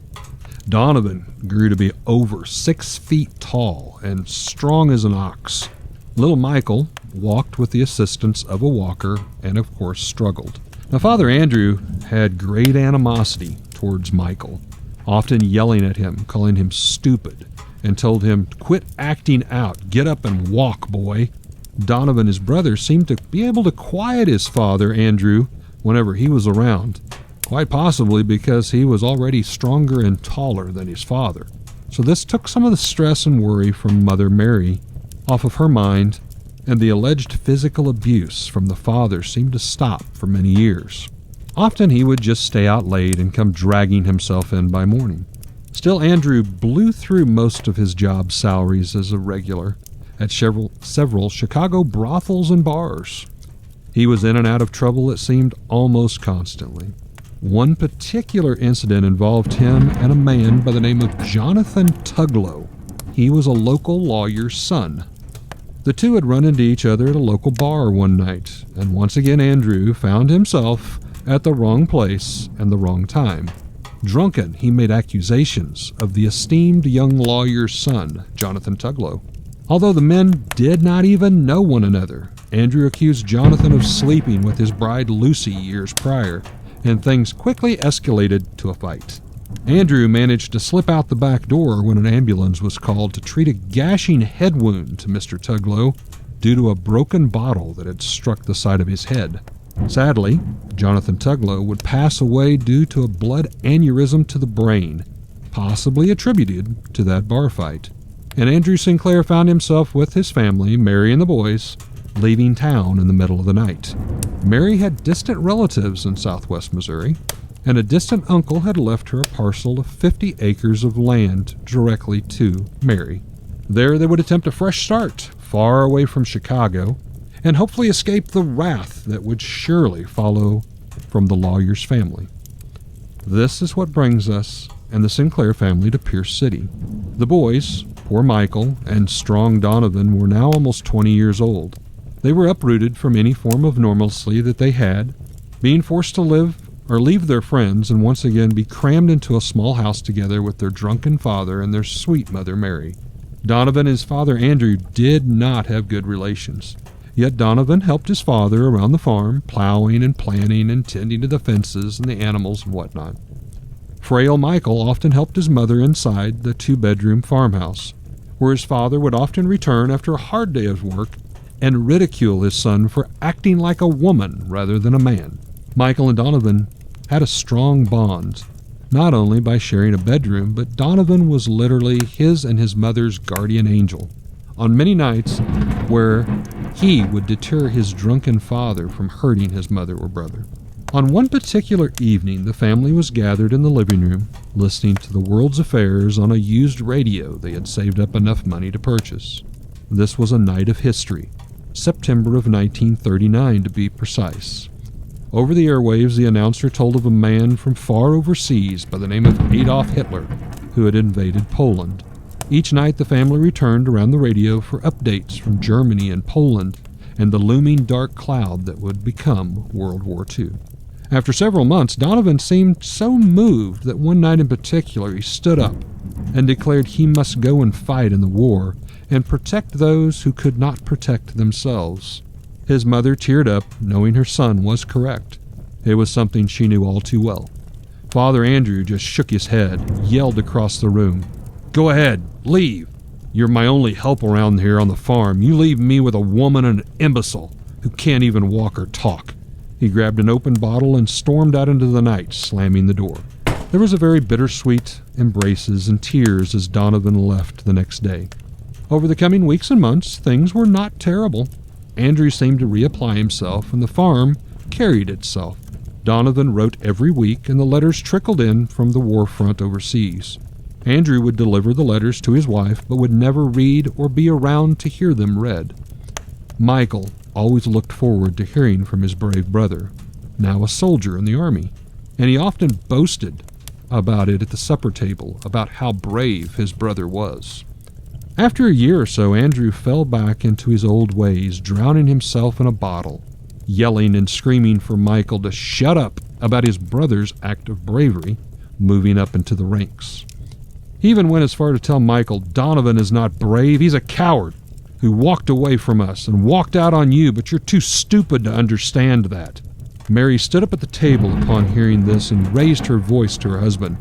Donovan grew to be over 6 feet tall and strong as an ox. Little Michael walked with the assistance of a walker and, of course, struggled. Now, Father Andrew had great animosity towards Michael, often yelling at him, calling him stupid, and told him, "Quit acting out, get up and walk, boy." Donovan, his brother, seemed to be able to quiet his father, Andrew, whenever he was around, quite possibly because he was already stronger and taller than his father. So this took some of the stress and worry from Mother Mary off of her mind, and the alleged physical abuse from the father seemed to stop for many years. Often he would just stay out late and come dragging himself in by morning. Still, Andrew blew through most of his job salaries as a regular at several Chicago brothels and bars. He was in and out of trouble, it seemed, almost constantly. One particular incident involved him and a man by the name of Jonathan Tuglow. He was a local lawyer's son. The two had run into each other at a local bar one night, and once again Andrew found himself at the wrong place and the wrong time. Drunken, he made accusations of the esteemed young lawyer's son, Jonathan Tuglow. Although the men did not even know one another, Andrew accused Jonathan of sleeping with his bride Lucy years prior, and things quickly escalated to a fight. Andrew managed to slip out the back door when an ambulance was called to treat a gashing head wound to Mr. Tuglow due to a broken bottle that had struck the side of his head. Sadly, Jonathan Tuglow would pass away due to a blood aneurysm to the brain, possibly attributed to that bar fight. And Andrew Sinclair found himself with his family, Mary and the boys, leaving town in the middle of the night. Mary had distant relatives in southwest Missouri, and a distant uncle had left her a parcel of 50 acres of land directly to Mary. There they would attempt a fresh start, far away from Chicago, and hopefully escape the wrath that would surely follow from the lawyer's family. This is what brings us and the Sinclair family to Pierce City. The boys, poor Michael and strong Donovan, were now almost 20 years old. They were uprooted from any form of normalcy that they had, being forced to leave their friends and once again be crammed into a small house together with their drunken father and their sweet mother Mary. Donovan and his father Andrew did not have good relations. Yet Donovan helped his father around the farm, plowing and planting and tending to the fences and the animals and whatnot. Frail Michael often helped his mother inside the 2-bedroom farmhouse, where his father would often return after a hard day of work and ridicule his son for acting like a woman rather than a man. Michael and Donovan had a strong bond, not only by sharing a bedroom, but Donovan was literally his and his mother's guardian angel. On many nights where he would deter his drunken father from hurting his mother or brother. On one particular evening, the family was gathered in the living room, listening to the world's affairs on a used radio they had saved up enough money to purchase. This was a night of history, September of 1939 to be precise. Over the airwaves, the announcer told of a man from far overseas by the name of Adolf Hitler, who had invaded Poland. Each night, the family returned around the radio for updates from Germany and Poland and the looming dark cloud that would become World War II. After several months, Donovan seemed so moved that one night in particular he stood up and declared he must go and fight in the war and protect those who could not protect themselves. His mother teared up, knowing her son was correct. It was something she knew all too well. Father Andrew just shook his head, yelled across the room, "Go ahead, leave. You're my only help around here on the farm. You leave me with a woman and an imbecile who can't even walk or talk." He grabbed an open bottle and stormed out into the night, slamming the door. There was a very bittersweet embraces and tears as Donovan left the next day. Over the coming weeks and months, things were not terrible. Andrew seemed to reapply himself, and the farm carried itself. Donovan wrote every week, and the letters trickled in from the war front overseas. Andrew would deliver the letters to his wife, but would never read or be around to hear them read. Michael always looked forward to hearing from his brave brother, now a soldier in the army, and he often boasted about it at the supper table, about how brave his brother was. After a year or so, Andrew fell back into his old ways, drowning himself in a bottle, yelling and screaming for Michael to shut up about his brother's act of bravery, moving up into the ranks. He even went as far to tell Michael, "Donovan is not brave, he's a coward who walked away from us and walked out on you, but you're too stupid to understand that." Mary stood up at the table upon hearing this and raised her voice to her husband,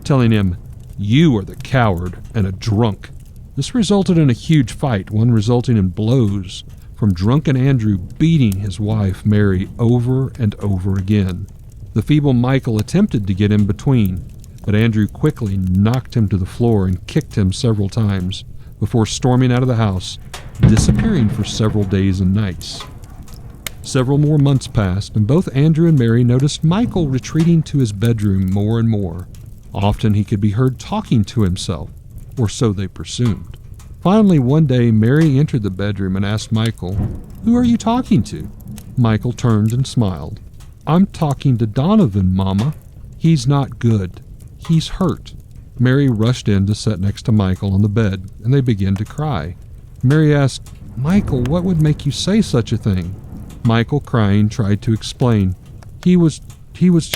telling him, "You are the coward and a drunk." This resulted in a huge fight, one resulting in blows from drunken Andrew beating his wife, Mary, over and over again. The feeble Michael attempted to get in between, but Andrew quickly knocked him to the floor and kicked him several times before storming out of the house, disappearing for several days and nights. Several more months passed, and both Andrew and Mary noticed Michael retreating to his bedroom more and more. Often he could be heard talking to himself, or so they presumed. Finally, one day, Mary entered the bedroom and asked Michael, "Who are you talking to?" Michael turned and smiled. "I'm talking to Donovan, Mama. He's not good. He's hurt." Mary rushed in to sit next to Michael on the bed, and they began to cry. Mary asked, "Michael, what would make you say such a thing?" Michael, crying, tried to explain. He was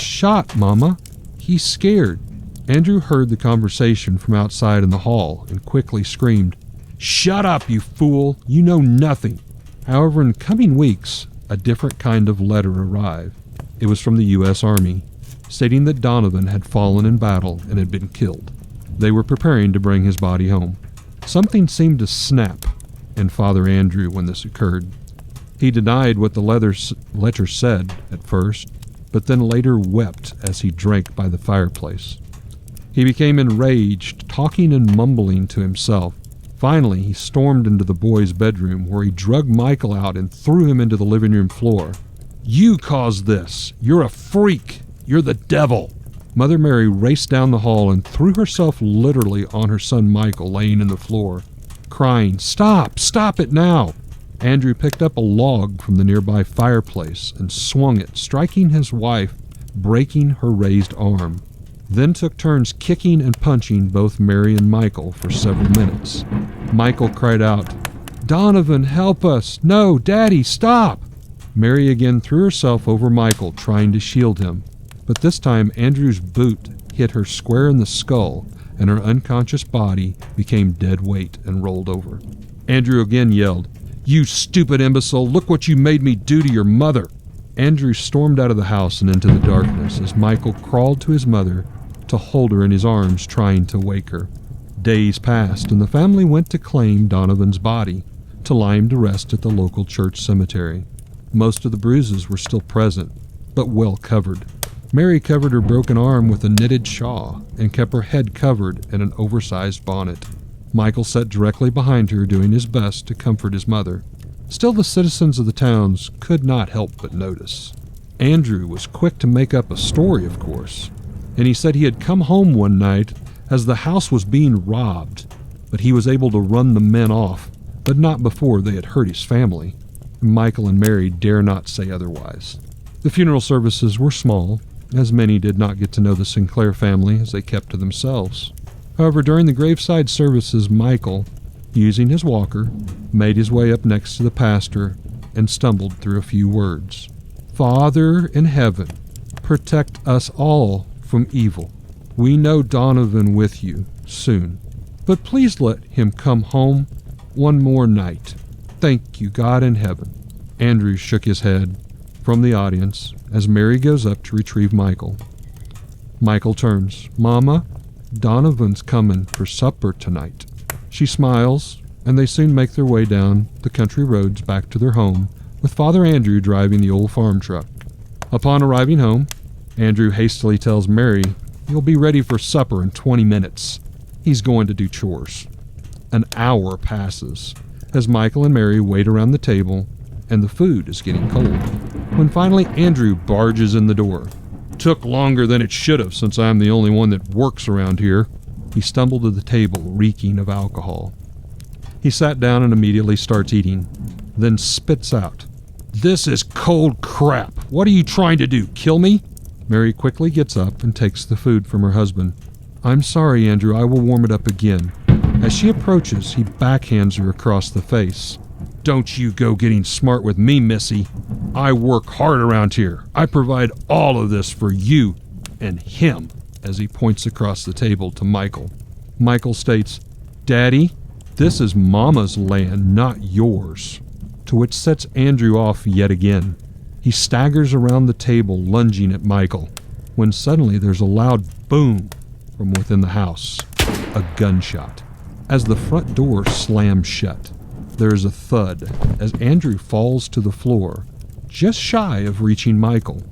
shot, Mama. He's scared." Andrew heard the conversation from outside in the hall and quickly screamed, "Shut up, you fool! You know nothing!" However, in coming weeks, a different kind of letter arrived. It was from the U.S. Army, stating that Donovan had fallen in battle and had been killed. They were preparing to bring his body home. Something seemed to snap in Father Andrew when this occurred. He denied what the letter said at first, but then later wept as he drank by the fireplace. He became enraged, talking and mumbling to himself. Finally, he stormed into the boy's bedroom, where he dragged Michael out and threw him into the living room floor. "You caused this! You're a freak! You're the devil!" Mother Mary raced down the hall and threw herself literally on her son Michael laying in the floor, crying, "Stop! Stop it now!" Andrew picked up a log from the nearby fireplace and swung it, striking his wife, breaking her raised arm. Then took turns kicking and punching both Mary and Michael for several minutes. Michael cried out, "Donovan, help us! No, Daddy, stop!" Mary again threw herself over Michael, trying to shield him. But this time Andrew's boot hit her square in the skull, and her unconscious body became dead weight and rolled over. Andrew again yelled, "You stupid imbecile, look what you made me do to your mother!" Andrew stormed out of the house and into the darkness as Michael crawled to his mother to hold her in his arms, trying to wake her. Days passed, and the family went to claim Donovan's body, to lie him to rest at the local church cemetery. Most of the bruises were still present, but well covered. Mary covered her broken arm with a knitted shawl and kept her head covered in an oversized bonnet. Michael sat directly behind her, doing his best to comfort his mother. Still, the citizens of the towns could not help but notice. Andrew was quick to make up a story, of course, and he said he had come home one night as the house was being robbed, but he was able to run the men off, but not before they had hurt his family. Michael and Mary dare not say otherwise. The funeral services were small, as many did not get to know the Sinclair family as they kept to themselves. However, during the graveside services, Michael, using his walker, made his way up next to the pastor and stumbled through a few words. "Father in heaven, protect us all from evil. We know Donovan with you soon, but please let him come home one more night. Thank you, God in heaven." Andrew shook his head from the audience as Mary goes up to retrieve Michael. Michael turns. "Mama, Donovan's coming for supper tonight." She smiles, and they soon make their way down the country roads back to their home, with Father Andrew driving the old farm truck. Upon arriving home, Andrew hastily tells Mary he'll be ready for supper in 20 minutes. He's going to do chores. An hour passes as Michael and Mary wait around the table, and the food is getting cold, when finally Andrew barges in the door. "Took longer than it should have, since I'm the only one that works around here." He stumbled to the table, reeking of alcohol. He sat down and immediately starts eating, then spits out, "This is cold crap. What are you trying to do, kill me?" Mary quickly gets up and takes the food from her husband. "I'm sorry, Andrew, I will warm it up again." As she approaches, he backhands her across the face. "Don't you go getting smart with me, missy. I work hard around here. I provide all of this for you and him," as he points across the table to Michael. Michael states, "Daddy, this is Mama's land, not yours," to which sets Andrew off yet again. He staggers around the table, lunging at Michael, when suddenly there's a loud boom from within the house. A gunshot. As the front door slams shut, there is a thud as Andrew falls to the floor, just shy of reaching Michael.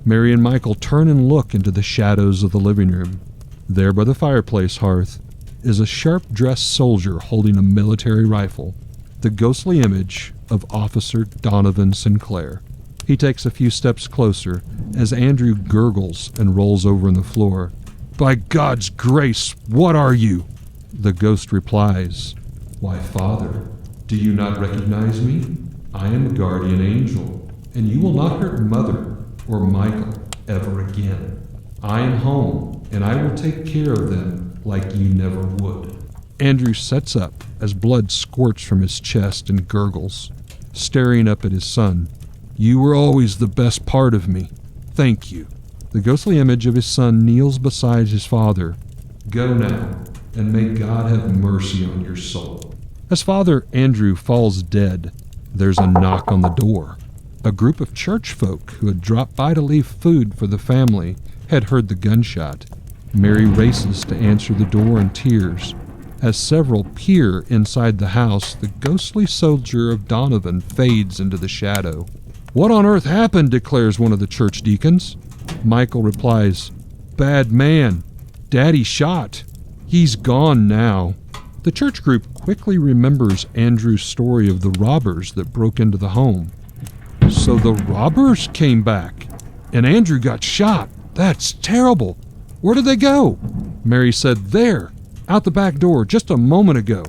Mary and Michael turn and look into the shadows of the living room. There by the fireplace hearth is a sharp-dressed soldier holding a military rifle, the ghostly image of Officer Donovan Sinclair. He takes a few steps closer as Andrew gurgles and rolls over on the floor. "By God's grace, what are you?" The ghost replies, "Why, Father, do you not recognize me? I am a guardian angel, and you will not hurt Mother or Michael ever again. I am home, and I will take care of them like you never would." Andrew sets up as blood squirts from his chest and gurgles, staring up at his son. "You were always the best part of me. Thank you." The ghostly image of his son kneels beside his father. "Go now, and may God have mercy on your soul." As Father Andrew falls dead, there's a knock on the door. A group of church folk who had dropped by to leave food for the family had heard the gunshot. Mary races to answer the door in tears. As several peer inside the house, the ghostly soldier of Donovan fades into the shadow. "What on earth happened?" declares one of the church deacons. Michael replies, "Bad man. Daddy shot. He's gone now." The church group quickly remembers Andrew's story of the robbers that broke into the home. So the robbers came back, and Andrew got shot. That's terrible. Where did they go? Mary said, "There, out the back door, just a moment ago,"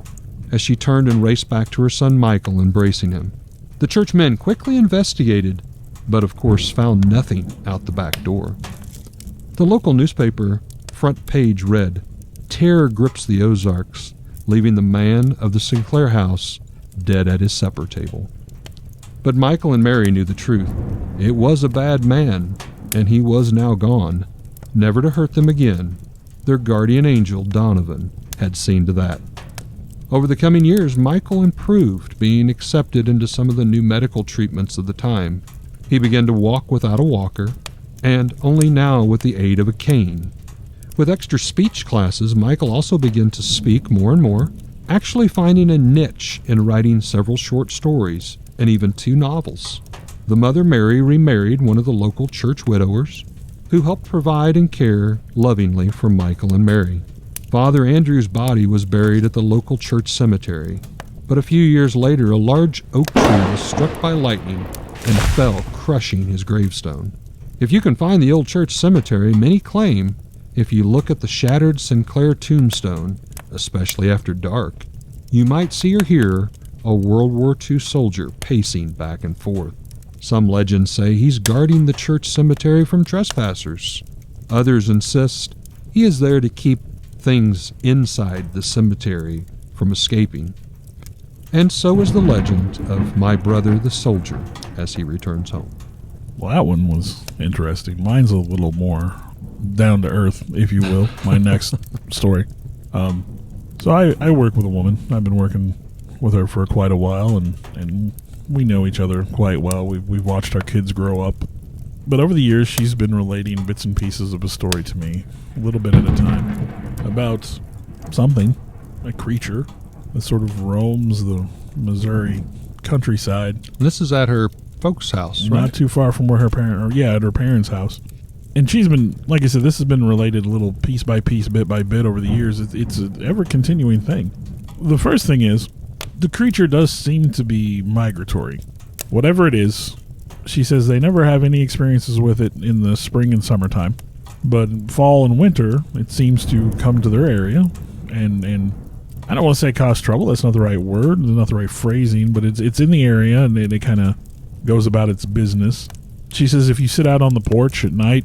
as she turned and raced back to her son Michael, embracing him. The church men quickly investigated, but of course found nothing out the back door. The local newspaper front page read, "Terror grips the Ozarks, leaving the man of the Sinclair house dead at his supper table." But Michael and Mary knew the truth. It was a bad man, and he was now gone, never to hurt them again. Their guardian angel, Donovan, had seen to that. Over the coming years, Michael improved, being accepted into some of the new medical treatments of the time. He began to walk without a walker, and only now with the aid of a cane. With extra speech classes, Michael also began to speak more and more, actually finding a niche in writing several short stories and even 2 novels. The Mother Mary remarried one of the local church widowers, who helped provide and care lovingly for Michael and Mary. Father Andrew's body was buried at the local church cemetery, but a few years later a large oak tree was struck by lightning and fell, crushing his gravestone. If you can find the old church cemetery, many claim if you look at the shattered Sinclair tombstone, especially after dark, you might see or hear a World War II soldier pacing back and forth. Some legends say he's guarding the church cemetery from trespassers. Others insist he is there to keep things inside the cemetery from escaping. And so is the legend of my brother the soldier as he returns home. Well, that one was interesting. Mine's a little more down to earth, if you will. My next story. So I work with a woman. I've been working with her for quite a while, and we know each other quite well. We've watched our kids grow up. But over the years, she's been relating bits and pieces of a story to me, a little bit at a time, about something, a creature that sort of roams the Missouri countryside. This is at her folks' house, right? Not too far from where at her parents' house. And she's been, like I said, this has been related a little piece by piece, bit by bit over the years. It's an ever-continuing thing. The first thing is, the creature does seem to be migratory. Whatever it is, she says they never have any experiences with it in the spring and summertime. But fall and winter, it seems to come to their area. And I don't want to say cause trouble. That's not the right word. That's not the right phrasing. But it's in the area, and it kind of goes about its business. She says if you sit out on the porch at night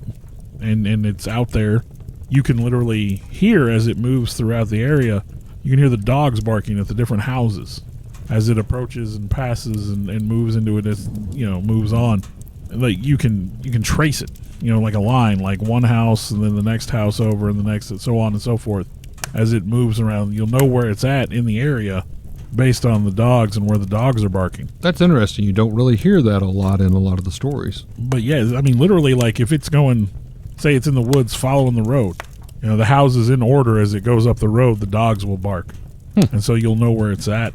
and it's out there, you can literally hear as it moves throughout the area. You can hear the dogs barking at the different houses as it approaches and passes and moves into it as, moves on. Like you can trace it, like a line, like one house and then the next house over and the next, and so on and so forth. As it moves around, you'll know where it's at in the area based on the dogs and where the dogs are barking. That's interesting. You don't really hear that a lot in a lot of the stories. But yeah, I mean, literally, like if it's going, say it's in the woods following the road, the house is in order as it goes up the road, the dogs will bark. And so you'll know where it's at.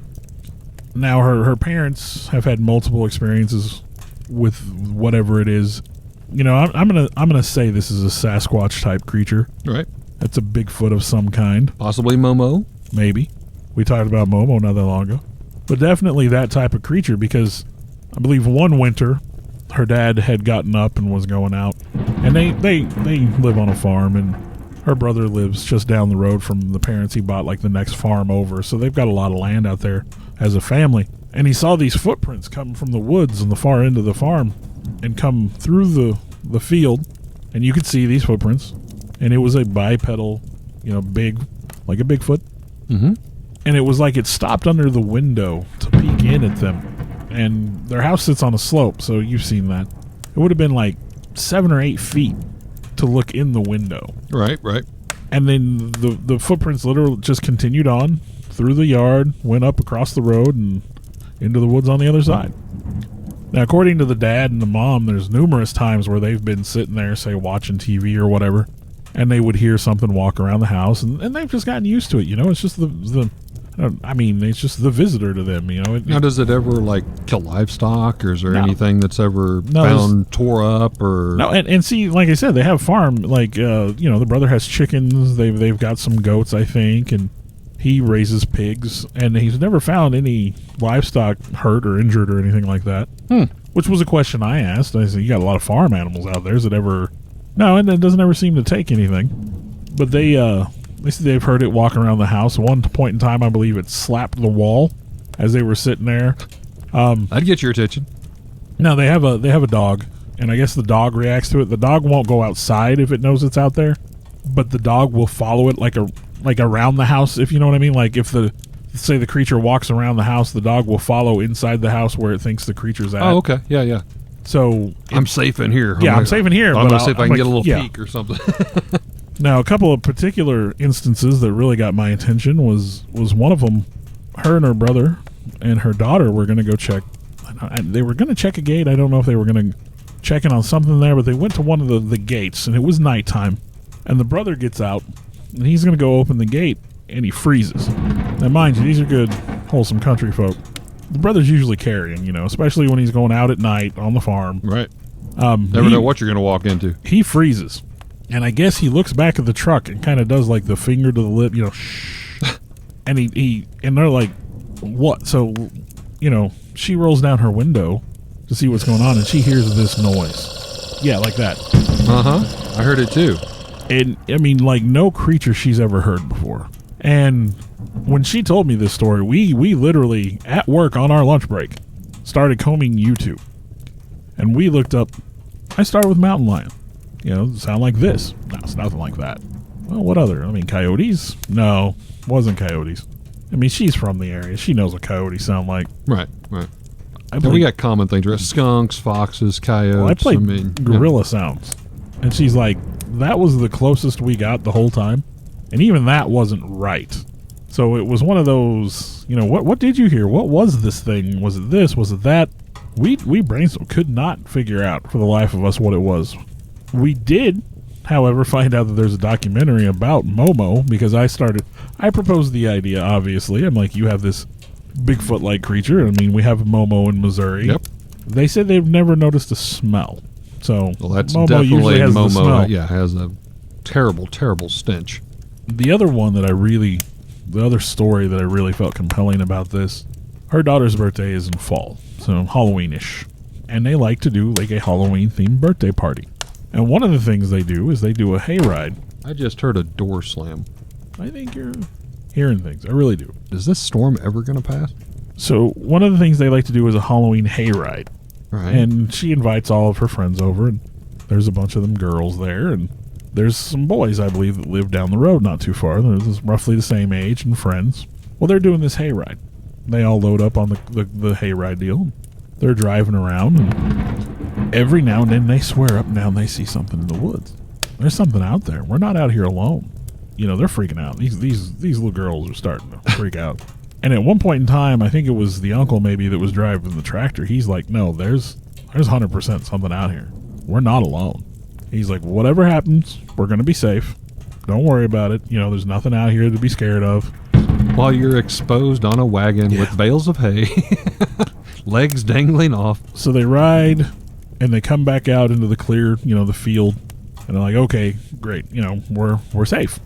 Now, her parents have had multiple experiences with whatever it is. I'm gonna say this is a Sasquatch type creature. Right. That's a Bigfoot of some kind. Possibly Momo. Maybe. We talked about Momo not that long ago. But definitely that type of creature, because I believe one winter her dad had gotten up and was going out. And they live on a farm, and her brother lives just down the road from the parents. He bought like the next farm over, so they've got a lot of land out there as a family. And he saw these footprints come from the woods on the far end of the farm and come through the field, and you could see these footprints. And it was a bipedal, big, like a Bigfoot. Mm-hmm. And it was like it stopped under the window to peek in at them. And their house sits on a slope, so you've seen that. It would have been like 7 or 8 feet to look in the window. Right. And then the footprints literally just continued on through the yard, went up across the road, and into the woods on the other side. Now, according to the dad and the mom, there's numerous times where they've been sitting there, say, watching TV or whatever, and they would hear something walk around the house, and they've just gotten used to it. It's just it's just the visitor to them. Now, does it ever kill livestock, or is there No. anything that's ever No, found tore up, or no? And see, like I said, they have farm. The brother has chickens. They've got some goats, I think, and he raises pigs, and he's never found any livestock hurt or injured or anything like that. Which was a question I asked. I said, "You got a lot of farm animals out there. Is it ever?" No, and it doesn't ever seem to take anything. But they said they've heard it walk around the house. One point in time, I believe it slapped the wall as they were sitting there. That'd get your attention. No, they have a dog, and I guess the dog reacts to it. The dog won't go outside if it knows it's out there, but the dog will follow it like around the house, if you know what I mean. Like if the creature walks around the house, the dog will follow inside the house where it thinks the creature's at. Oh, okay. Yeah. So I'm safe in here. I'm safe in here. I'm but going to see if I can get a little yeah. peek or something. Now, a couple of particular instances that really got my attention was one of them. Her and her brother and her daughter were going to go check. They were going to check a gate. I don't know if they were going to check in on something there, but they went to one of the gates, and it was nighttime. And the brother gets out, and he's going to go open the gate, and he freezes. Now, mind you, these are good, wholesome country folk. The brother's usually carrying, especially when he's going out at night on the farm. Right. Never know what you're going to walk into. He freezes. And I guess he looks back at the truck and kind of does like the finger to the lip, shh. And and they're like, what? So, she rolls down her window to see what's going on, and she hears this noise. Yeah, like that. Uh-huh. I heard it too. And, I mean, like no creature she's ever heard before. And when she told me this story, we literally, at work on our lunch break, started combing YouTube. And we looked up, I started with mountain lion. Sound like this. No, it's nothing like that. Well, what other? I mean, coyotes? No, wasn't coyotes. I mean, she's from the area. She knows what coyotes sound like. Right. We got common things, right? Skunks, foxes, coyotes. Well, I played gorilla sounds. And she's like, that was the closest we got the whole time. And even that wasn't right. So it was one of those, what did you hear? What was this thing? Was it this? Was it that? We brainstormed, could not figure out for the life of us what it was. We did, however, find out that there's a documentary about Momo because I proposed the idea, obviously. I'm like, you have this Bigfoot-like creature. I mean, we have Momo in Missouri. Yep. They said they've never noticed a smell. So well, that's Momo definitely usually has Momo. the smell. Yeah, has a terrible, terrible stench. The other one that the other story that I really felt compelling about this, her daughter's birthday is in fall, so Halloween-ish. And they like to do like a Halloween-themed birthday party. And one of the things they do is they do a hayride. I just heard a door slam. I think you're hearing things. I really do. Is this storm ever going to pass? So one of the things they like to do is a Halloween hayride. Right. And she invites all of her friends over, and there's a bunch of them girls there, and there's some boys, I believe, that live down the road not too far. They're roughly the same age and friends. Well, they're doing this hayride. They all load up on the hayride deal. They're driving around, and every now and then they swear up and down they see something in the woods. There's something out there. We're not out here alone. They're freaking out. These little girls are starting to freak out. And at one point in time, I think it was the uncle maybe that was driving the tractor. He's like, no, there's 100% something out here. We're not alone. He's like, whatever happens, we're going to be safe. Don't worry about it. There's nothing out here to be scared of. While you're exposed on a wagon with bales of hay, legs dangling off. So they ride, and they come back out into the clear, the field. And they're like, okay, great. We're safe.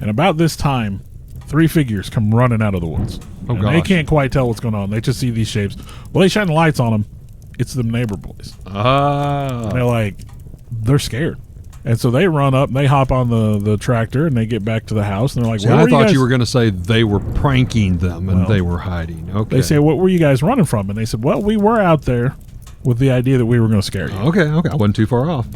And about this time, 3 figures come running out of the woods. Oh, and gosh. they can't quite tell what's going on. They just see these shapes. Well, they shine the lights on them. It's them neighbor boys. Ah. And they're like, they're scared. And so they run up, and they hop on the tractor, and they get back to the house, and they're like, I thought you were going to say they were pranking them, and they were hiding. Okay. They say, what were you guys running from? And they said, well, we were out there with the idea that we were going to scare you. Okay. I wasn't too far off.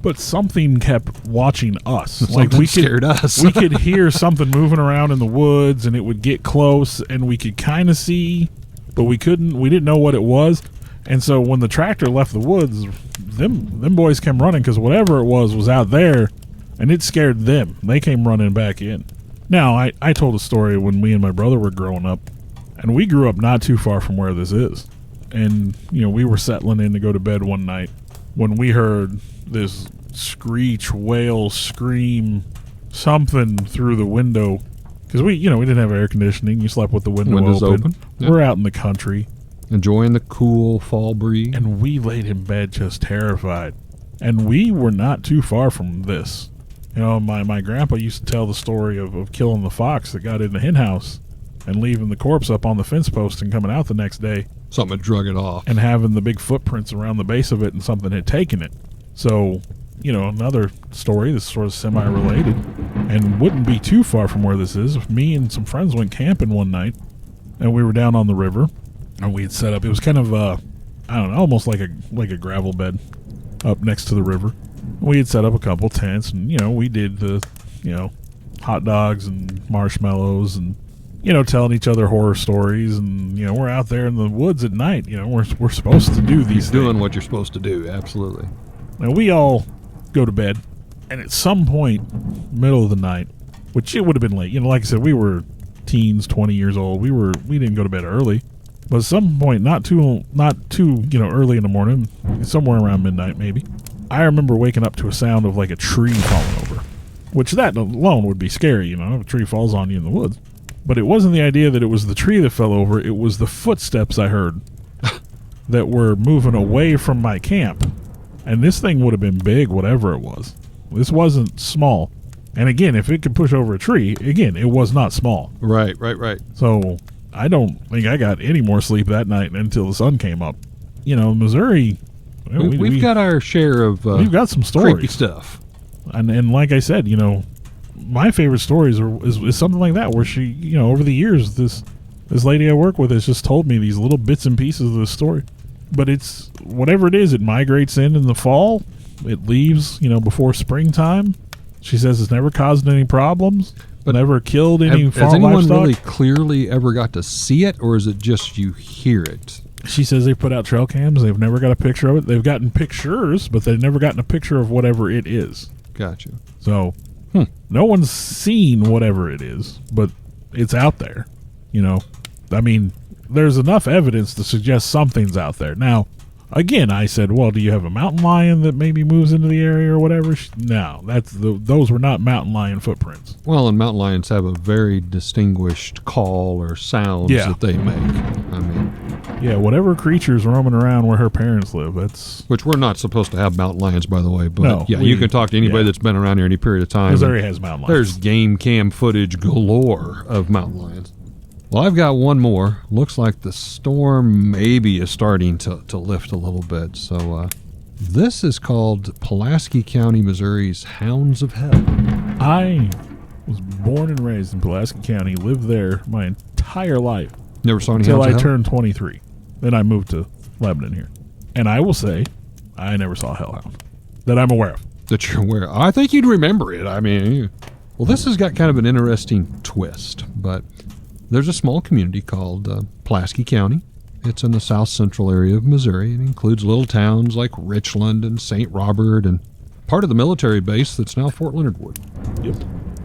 But something kept watching us. Something scared us. We could hear something moving around in the woods, and it would get close, and we could kind of see, but we didn't know what it was. And so when the tractor left the woods, them boys came running because whatever it was out there, and it scared them. They came running back in. Now, I told a story when me and my brother were growing up, and we grew up not too far from where this is. And, we were settling in to go to bed one night when we heard this screech, wail, scream, something through the window. Because we didn't have air conditioning. You slept with the windows open. Yep. We're out in the country. Enjoying the cool fall breeze. And we laid in bed just terrified. And we were not too far from this. My grandpa used to tell the story of killing the fox that got in the hen house and leaving the corpse up on the fence post and coming out the next day. Something had drug it off. And having the big footprints around the base of it, and something had taken it. So, another story that's sort of semi-related and wouldn't be too far from where this is. Me and some friends went camping one night, and we were down on the river, and we had set up, it was kind of, almost like a gravel bed up next to the river. We had set up a couple tents, and, we did the, hot dogs and marshmallows and, telling each other horror stories, and, we're out there in the woods at night. We're supposed to do these things. Doing what you're supposed to do, absolutely. Now, we all go to bed, and at some point, middle of the night, which it would have been late. Like I said, we were teens, 20 years old. We didn't go to bed early. But at some point, not too early in the morning, somewhere around midnight maybe, I remember waking up to a sound of like a tree falling over, which that alone would be scary, if a tree falls on you in the woods. But it wasn't the idea that it was the tree that fell over. It was the footsteps I heard that were moving away from my camp. And this thing would have been big, whatever it was. This wasn't small. And again, if it could push over a tree, again, it was not small. Right. So I don't think I got any more sleep that night until the sun came up. You know, Missouri, we've got our share of we've got some stories. creepy stuff. And like I said, you know, my favorite stories is something like that, where she, you know, over the years, this lady I work with has just told me these little bits and pieces of the story. But it's, whatever it is, it migrates in the fall. It leaves, you know, before springtime. She says it's never caused any problems, but never killed any farm has anyone livestock. really clearly ever got to see it, or is it just you hear it? She says they put out trail cams. They've never got a picture of it. They've gotten pictures, but they've never gotten a picture of whatever it is. Gotcha. So, no one's seen whatever it is, but it's out there. You know, I mean, there's enough evidence to suggest something's out there. Now, again, I said, well, do you have a mountain lion that maybe moves into the area or whatever? No, those were not mountain lion footprints. Well, and mountain lions have a very distinguished call or sounds that they make. I mean, yeah, whatever creature's roaming around where her parents live, that's... Which we're not supposed to have mountain lions, by the way. But no, you can talk to anybody that's been around here any period of time. Missouri has mountain lions. There's game cam footage galore of mountain lions. Well, I've got one more. Looks like the storm maybe is starting to lift a little bit. So this is called Pulaski County, Missouri's Hounds of Hell. I was born and raised in Pulaski County, lived there my entire life. Never saw any until hounds I of hell? turned 23. Then I moved to Lebanon here. And I will say, I never saw a hellhound that I'm aware of. That you're aware of. I think you'd remember it. I mean, well, this has got kind of an interesting twist, but there's a small community called Pulaski County. It's in the south central area of Missouri. It includes little towns like Richland and St. Robert and part of the military base that's now Fort Leonard Wood. Yep.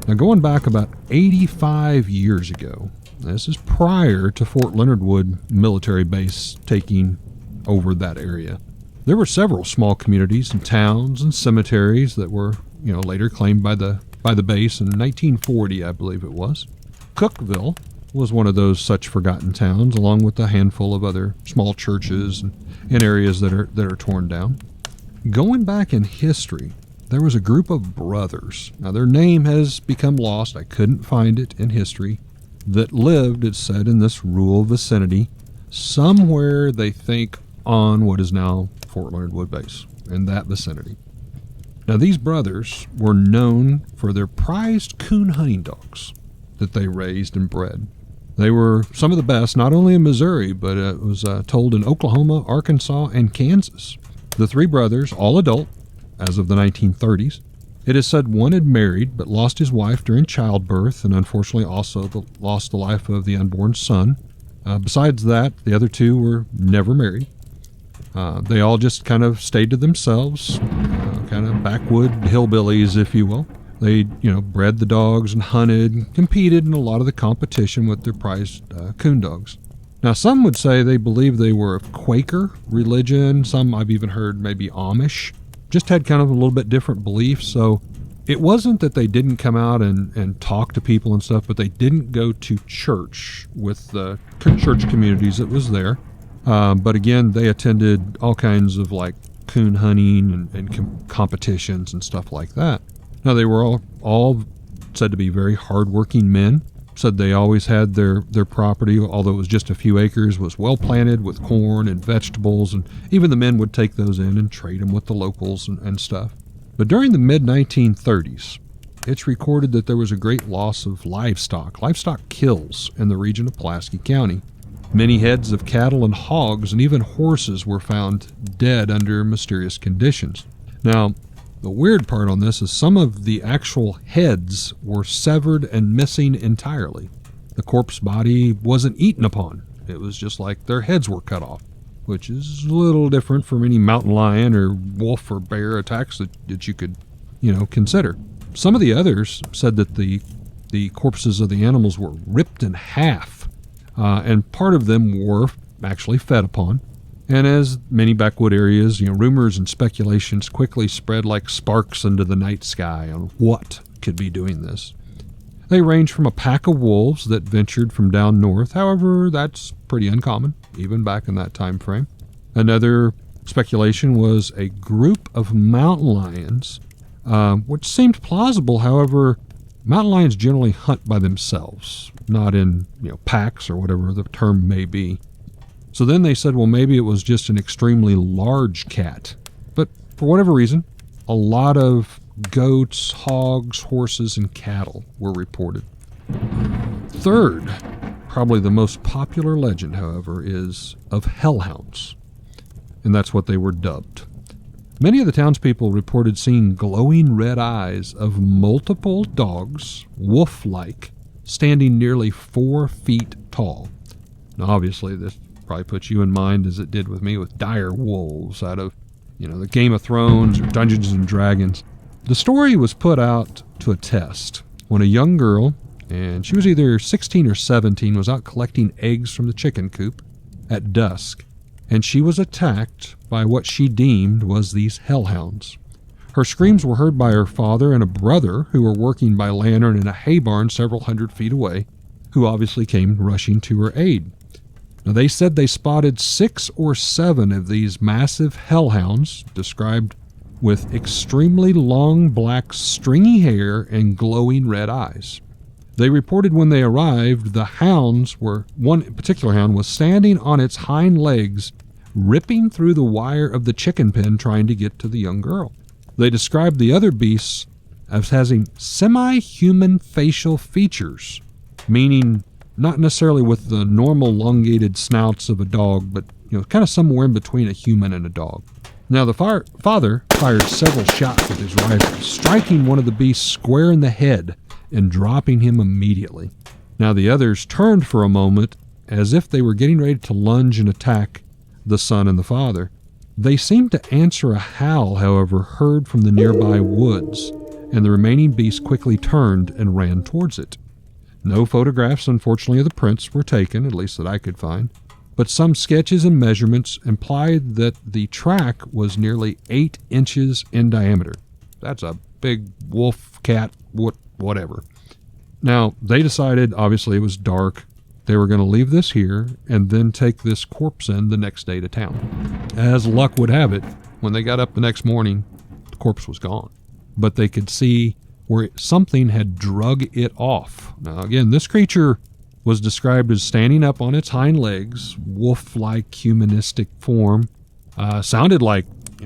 Now, going back about 85 years ago, this is prior to Fort Leonard Wood military base taking over that area. There were several small communities and towns and cemeteries that were, you know, later claimed by the base in 1940, I believe it was. Cookville was one of those such forgotten towns, along with a handful of other small churches and areas that are torn down. Going back in history, there was a group of brothers. Now, their name has become lost. I couldn't find it in history. That lived, it said, in this rural vicinity, somewhere they think on what is now Fort Leonard Wood Base, in that vicinity. Now, these brothers were known for their prized coon hunting dogs that they raised and bred. They were some of the best, not only in Missouri, but it was told in Oklahoma, Arkansas, and Kansas. The three brothers, all adult, as of the 1930s. It is said one had married but lost his wife during childbirth and unfortunately also lost the life of the unborn son. Besides that, the other two were never married. They all just kind of stayed to themselves, kind of backwood hillbillies, if you will. They, bred the dogs and hunted, competed in a lot of the competition with their prized coon dogs. Now, some would say they believe they were of Quaker religion. Some I've even heard maybe Amish. Just had kind of a little bit different beliefs. So it wasn't that they didn't come out and talk to people and stuff, but they didn't go to church with the church communities that was there. But again, they attended all kinds of like coon hunting and competitions and stuff like that. Now, they were all said to be very hardworking men. Said they always had their property, although it was just a few acres, was well planted with corn and vegetables, and even the men would take those in and trade them with the locals and stuff. But during the mid-1930s, it's recorded that there was a great loss of livestock kills in the region of Pulaski County. Many heads of cattle and hogs and even horses were found dead under mysterious conditions. Now, the weird part on this is some of the actual heads were severed and missing entirely. The corpse body wasn't eaten upon. It was just like their heads were cut off, which is a little different from any mountain lion or wolf or bear attacks that you could, consider. Some of the others said that the corpses of the animals were ripped in half, and part of them were actually fed upon. And as many backwood areas, rumors and speculations quickly spread like sparks into the night sky on what could be doing this. They range from a pack of wolves that ventured from down north. However, that's pretty uncommon, even back in that time frame. Another speculation was a group of mountain lions, which seemed plausible. However, mountain lions generally hunt by themselves, not in packs or whatever the term may be. So then they said, well, maybe it was just an extremely large cat. But for whatever reason, a lot of goats, hogs, horses, and cattle were reported. Third, probably the most popular legend, however, is of hellhounds, and that's what they were dubbed. Many of the townspeople reported seeing glowing red eyes of multiple dogs, wolf-like, standing nearly 4 feet tall. Now, obviously, this probably puts you in mind, as it did with me, with dire wolves out of, the Game of Thrones or Dungeons and Dragons. The story was put out to a test when a young girl, and she was either 16 or 17, was out collecting eggs from the chicken coop at dusk, and she was attacked by what she deemed was these hellhounds. Her screams were heard by her father and a brother who were working by lantern in a hay barn several hundred feet away, who obviously came rushing to her aid. Now, they said they spotted 6 or 7 of these massive hellhounds, described with extremely long black stringy hair and glowing red eyes. They reported when they arrived, one particular hound was standing on its hind legs, ripping through the wire of the chicken pen trying to get to the young girl. They described the other beasts as having semi-human facial features, meaning not necessarily with the normal elongated snouts of a dog, but kind of somewhere in between a human and a dog. Now, the father fired several shots with his rifle, striking one of the beasts square in the head and dropping him immediately. Now, the others turned for a moment as if they were getting ready to lunge and attack the son and the father. They seemed to answer a howl, however, heard from the nearby woods, and the remaining beast quickly turned and ran towards it. No photographs, unfortunately, of the prints were taken, at least that I could find, but some sketches and measurements implied that the track was nearly 8 inches in diameter. That's a big wolf, cat, whatever. Now, they decided, obviously it was dark, they were going to leave this here and then take this corpse in the next day to town. As luck would have it, when they got up the next morning, the corpse was gone. But they could see where something had drug it off. Now, again, this creature was described as standing up on its hind legs, wolf-like humanistic form. Sounded like,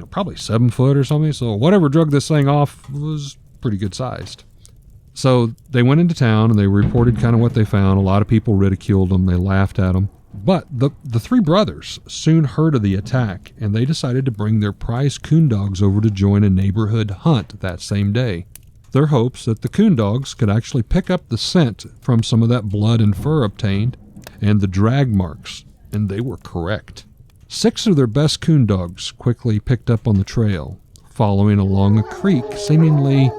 probably 7 foot or something. So whatever drug this thing off was pretty good sized. So they went into town and they reported kind of what they found. A lot of people ridiculed them. They laughed at them. But the 3 brothers soon heard of the attack, and they decided to bring their prized coon dogs over to join a neighborhood hunt that same day. Their hopes that the coon dogs could actually pick up the scent from some of that blood and fur obtained and the drag marks, and they were correct. 6 of their best coon dogs quickly picked up on the trail, following along a creek, seemingly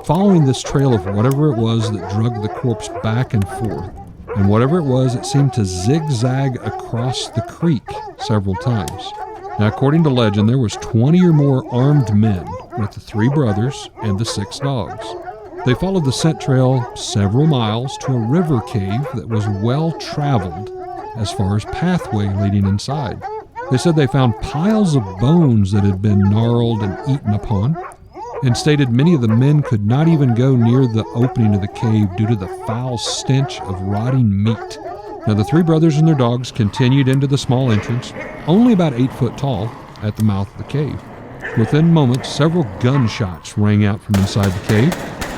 following this trail of whatever it was that dragged the corpse back and forth. And whatever it was, it seemed to zigzag across the creek several times. Now, according to legend, there was 20 or more armed men with the 3 brothers and the 6 dogs. They followed the scent trail several miles to a river cave that was well traveled as far as pathway leading inside. They said they found piles of bones that had been gnarled and eaten upon, and stated many of the men could not even go near the opening of the cave due to the foul stench of rotting meat. Now, the 3 brothers and their dogs continued into the small entrance, only about 8 foot tall, at the mouth of the cave. Within moments, several gunshots rang out from inside the cave.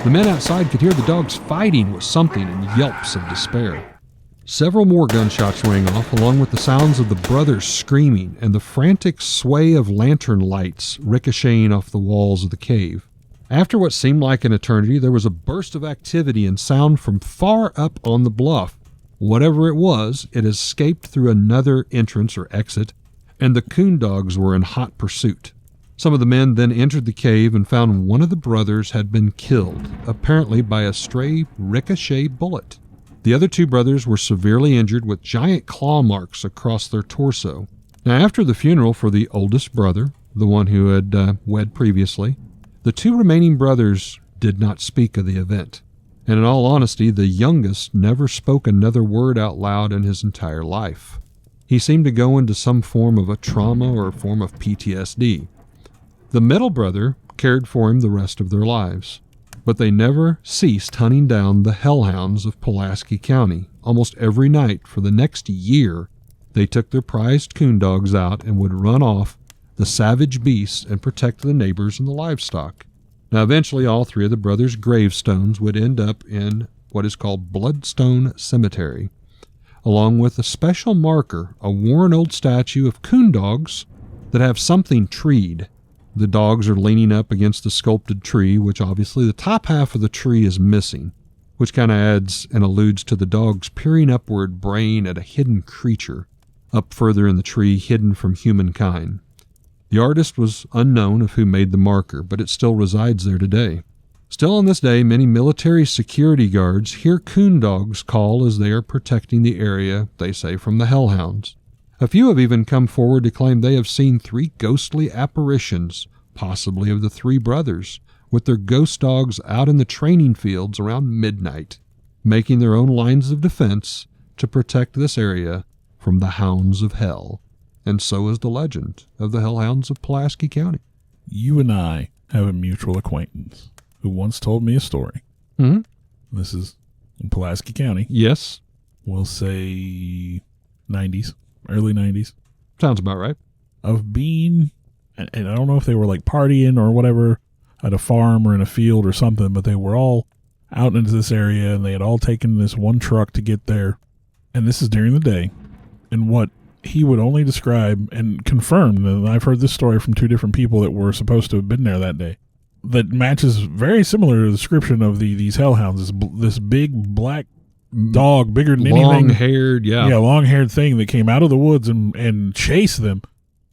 The men outside could hear the dogs fighting with something in yelps of despair. Several more gunshots rang off, along with the sounds of the brothers screaming and the frantic sway of lantern lights ricocheting off the walls of the cave. After what seemed like an eternity, there was a burst of activity and sound from far up on the bluff. Whatever it was, it escaped through another entrance or exit, and the coon dogs were in hot pursuit. Some of the men then entered the cave and found one of the brothers had been killed, apparently by a stray ricochet bullet. The other 2 brothers were severely injured with giant claw marks across their torso. Now, after the funeral for the oldest brother, the one who had wed previously, the 2 remaining brothers did not speak of the event. And in all honesty, the youngest never spoke another word out loud in his entire life. He seemed to go into some form of a trauma or a form of PTSD. The middle brother cared for him the rest of their lives, but they never ceased hunting down the hellhounds of Pulaski County. Almost every night for the next year, they took their prized coon dogs out and would run off the savage beasts and protect the neighbors and the livestock. Now, eventually, all three of the brothers' gravestones would end up in what is called Bloodstone Cemetery, along with a special marker, a worn old statue of coon dogs that have something treed. The dogs are leaning up against the sculpted tree, which obviously the top half of the tree is missing, which kind of adds and alludes to the dogs peering upward, braying at a hidden creature up further in the tree, hidden from humankind. The artist was unknown of who made the marker, but it still resides there today. Still on this day, many military security guards hear coon dogs call as they are protecting the area, they say, from the hellhounds. A few have even come forward to claim they have seen 3 ghostly apparitions, possibly of the 3 brothers, with their ghost dogs out in the training fields around midnight, making their own lines of defense to protect this area from the hounds of hell. And so is the legend of the hellhounds of Pulaski County. You and I have a mutual acquaintance who once told me a story. Mm-hmm. This is in Pulaski County. Yes. We'll say 90s, early 90s. Sounds about right. Of being, and I don't know if they were like partying or whatever at a farm or in a field or something, but they were all out into this area and they had all taken this one truck to get there. And this is during the day. And what he would only describe and confirm, and I've heard this story from 2 different people that were supposed to have been there that day, that matches very similar to the description of these hellhounds. This big black dog, bigger than anything. Long-haired, yeah. Yeah, long-haired thing that came out of the woods and chased them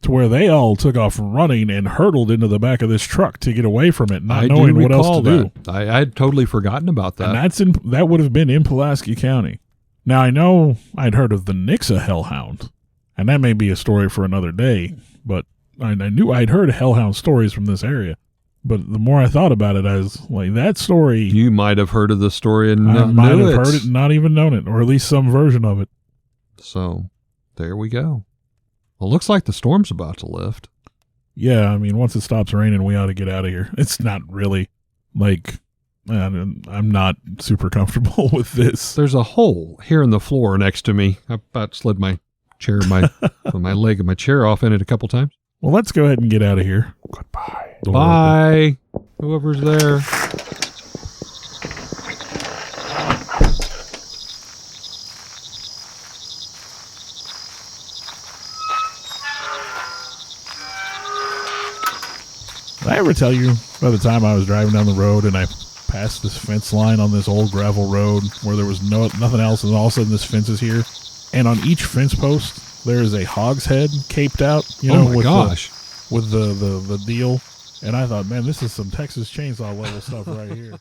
to where they all took off running and hurtled into the back of this truck to get away from it, not knowing what else to do. I had totally forgotten about that. And that would have been in Pulaski County. Now, I know I'd heard of the Nixa hellhound, and that may be a story for another day, but I knew I'd heard hellhound stories from this area. But the more I thought about it, I was like, that story... You might have heard of the story and I might have heard it and not even known it, or at least some version of it. So, there we go. Well, looks like the storm's about to lift. Yeah, I mean, once it stops raining, we ought to get out of here. It's not really, like... I'm not super comfortable with this. There's a hole here in the floor next to me. I about slid my chair, my leg of my chair off in it a couple times. Well, let's go ahead and get out of here. Goodbye. Bye. Whoever's there. Did I ever tell you by the time I was driving down the road and I passed this fence line on this old gravel road where there was nothing else, and all of a sudden this fence is here, and on each fence post there is a hog's head caped out, with the deal, and I thought, man, this is some Texas Chainsaw level stuff right here.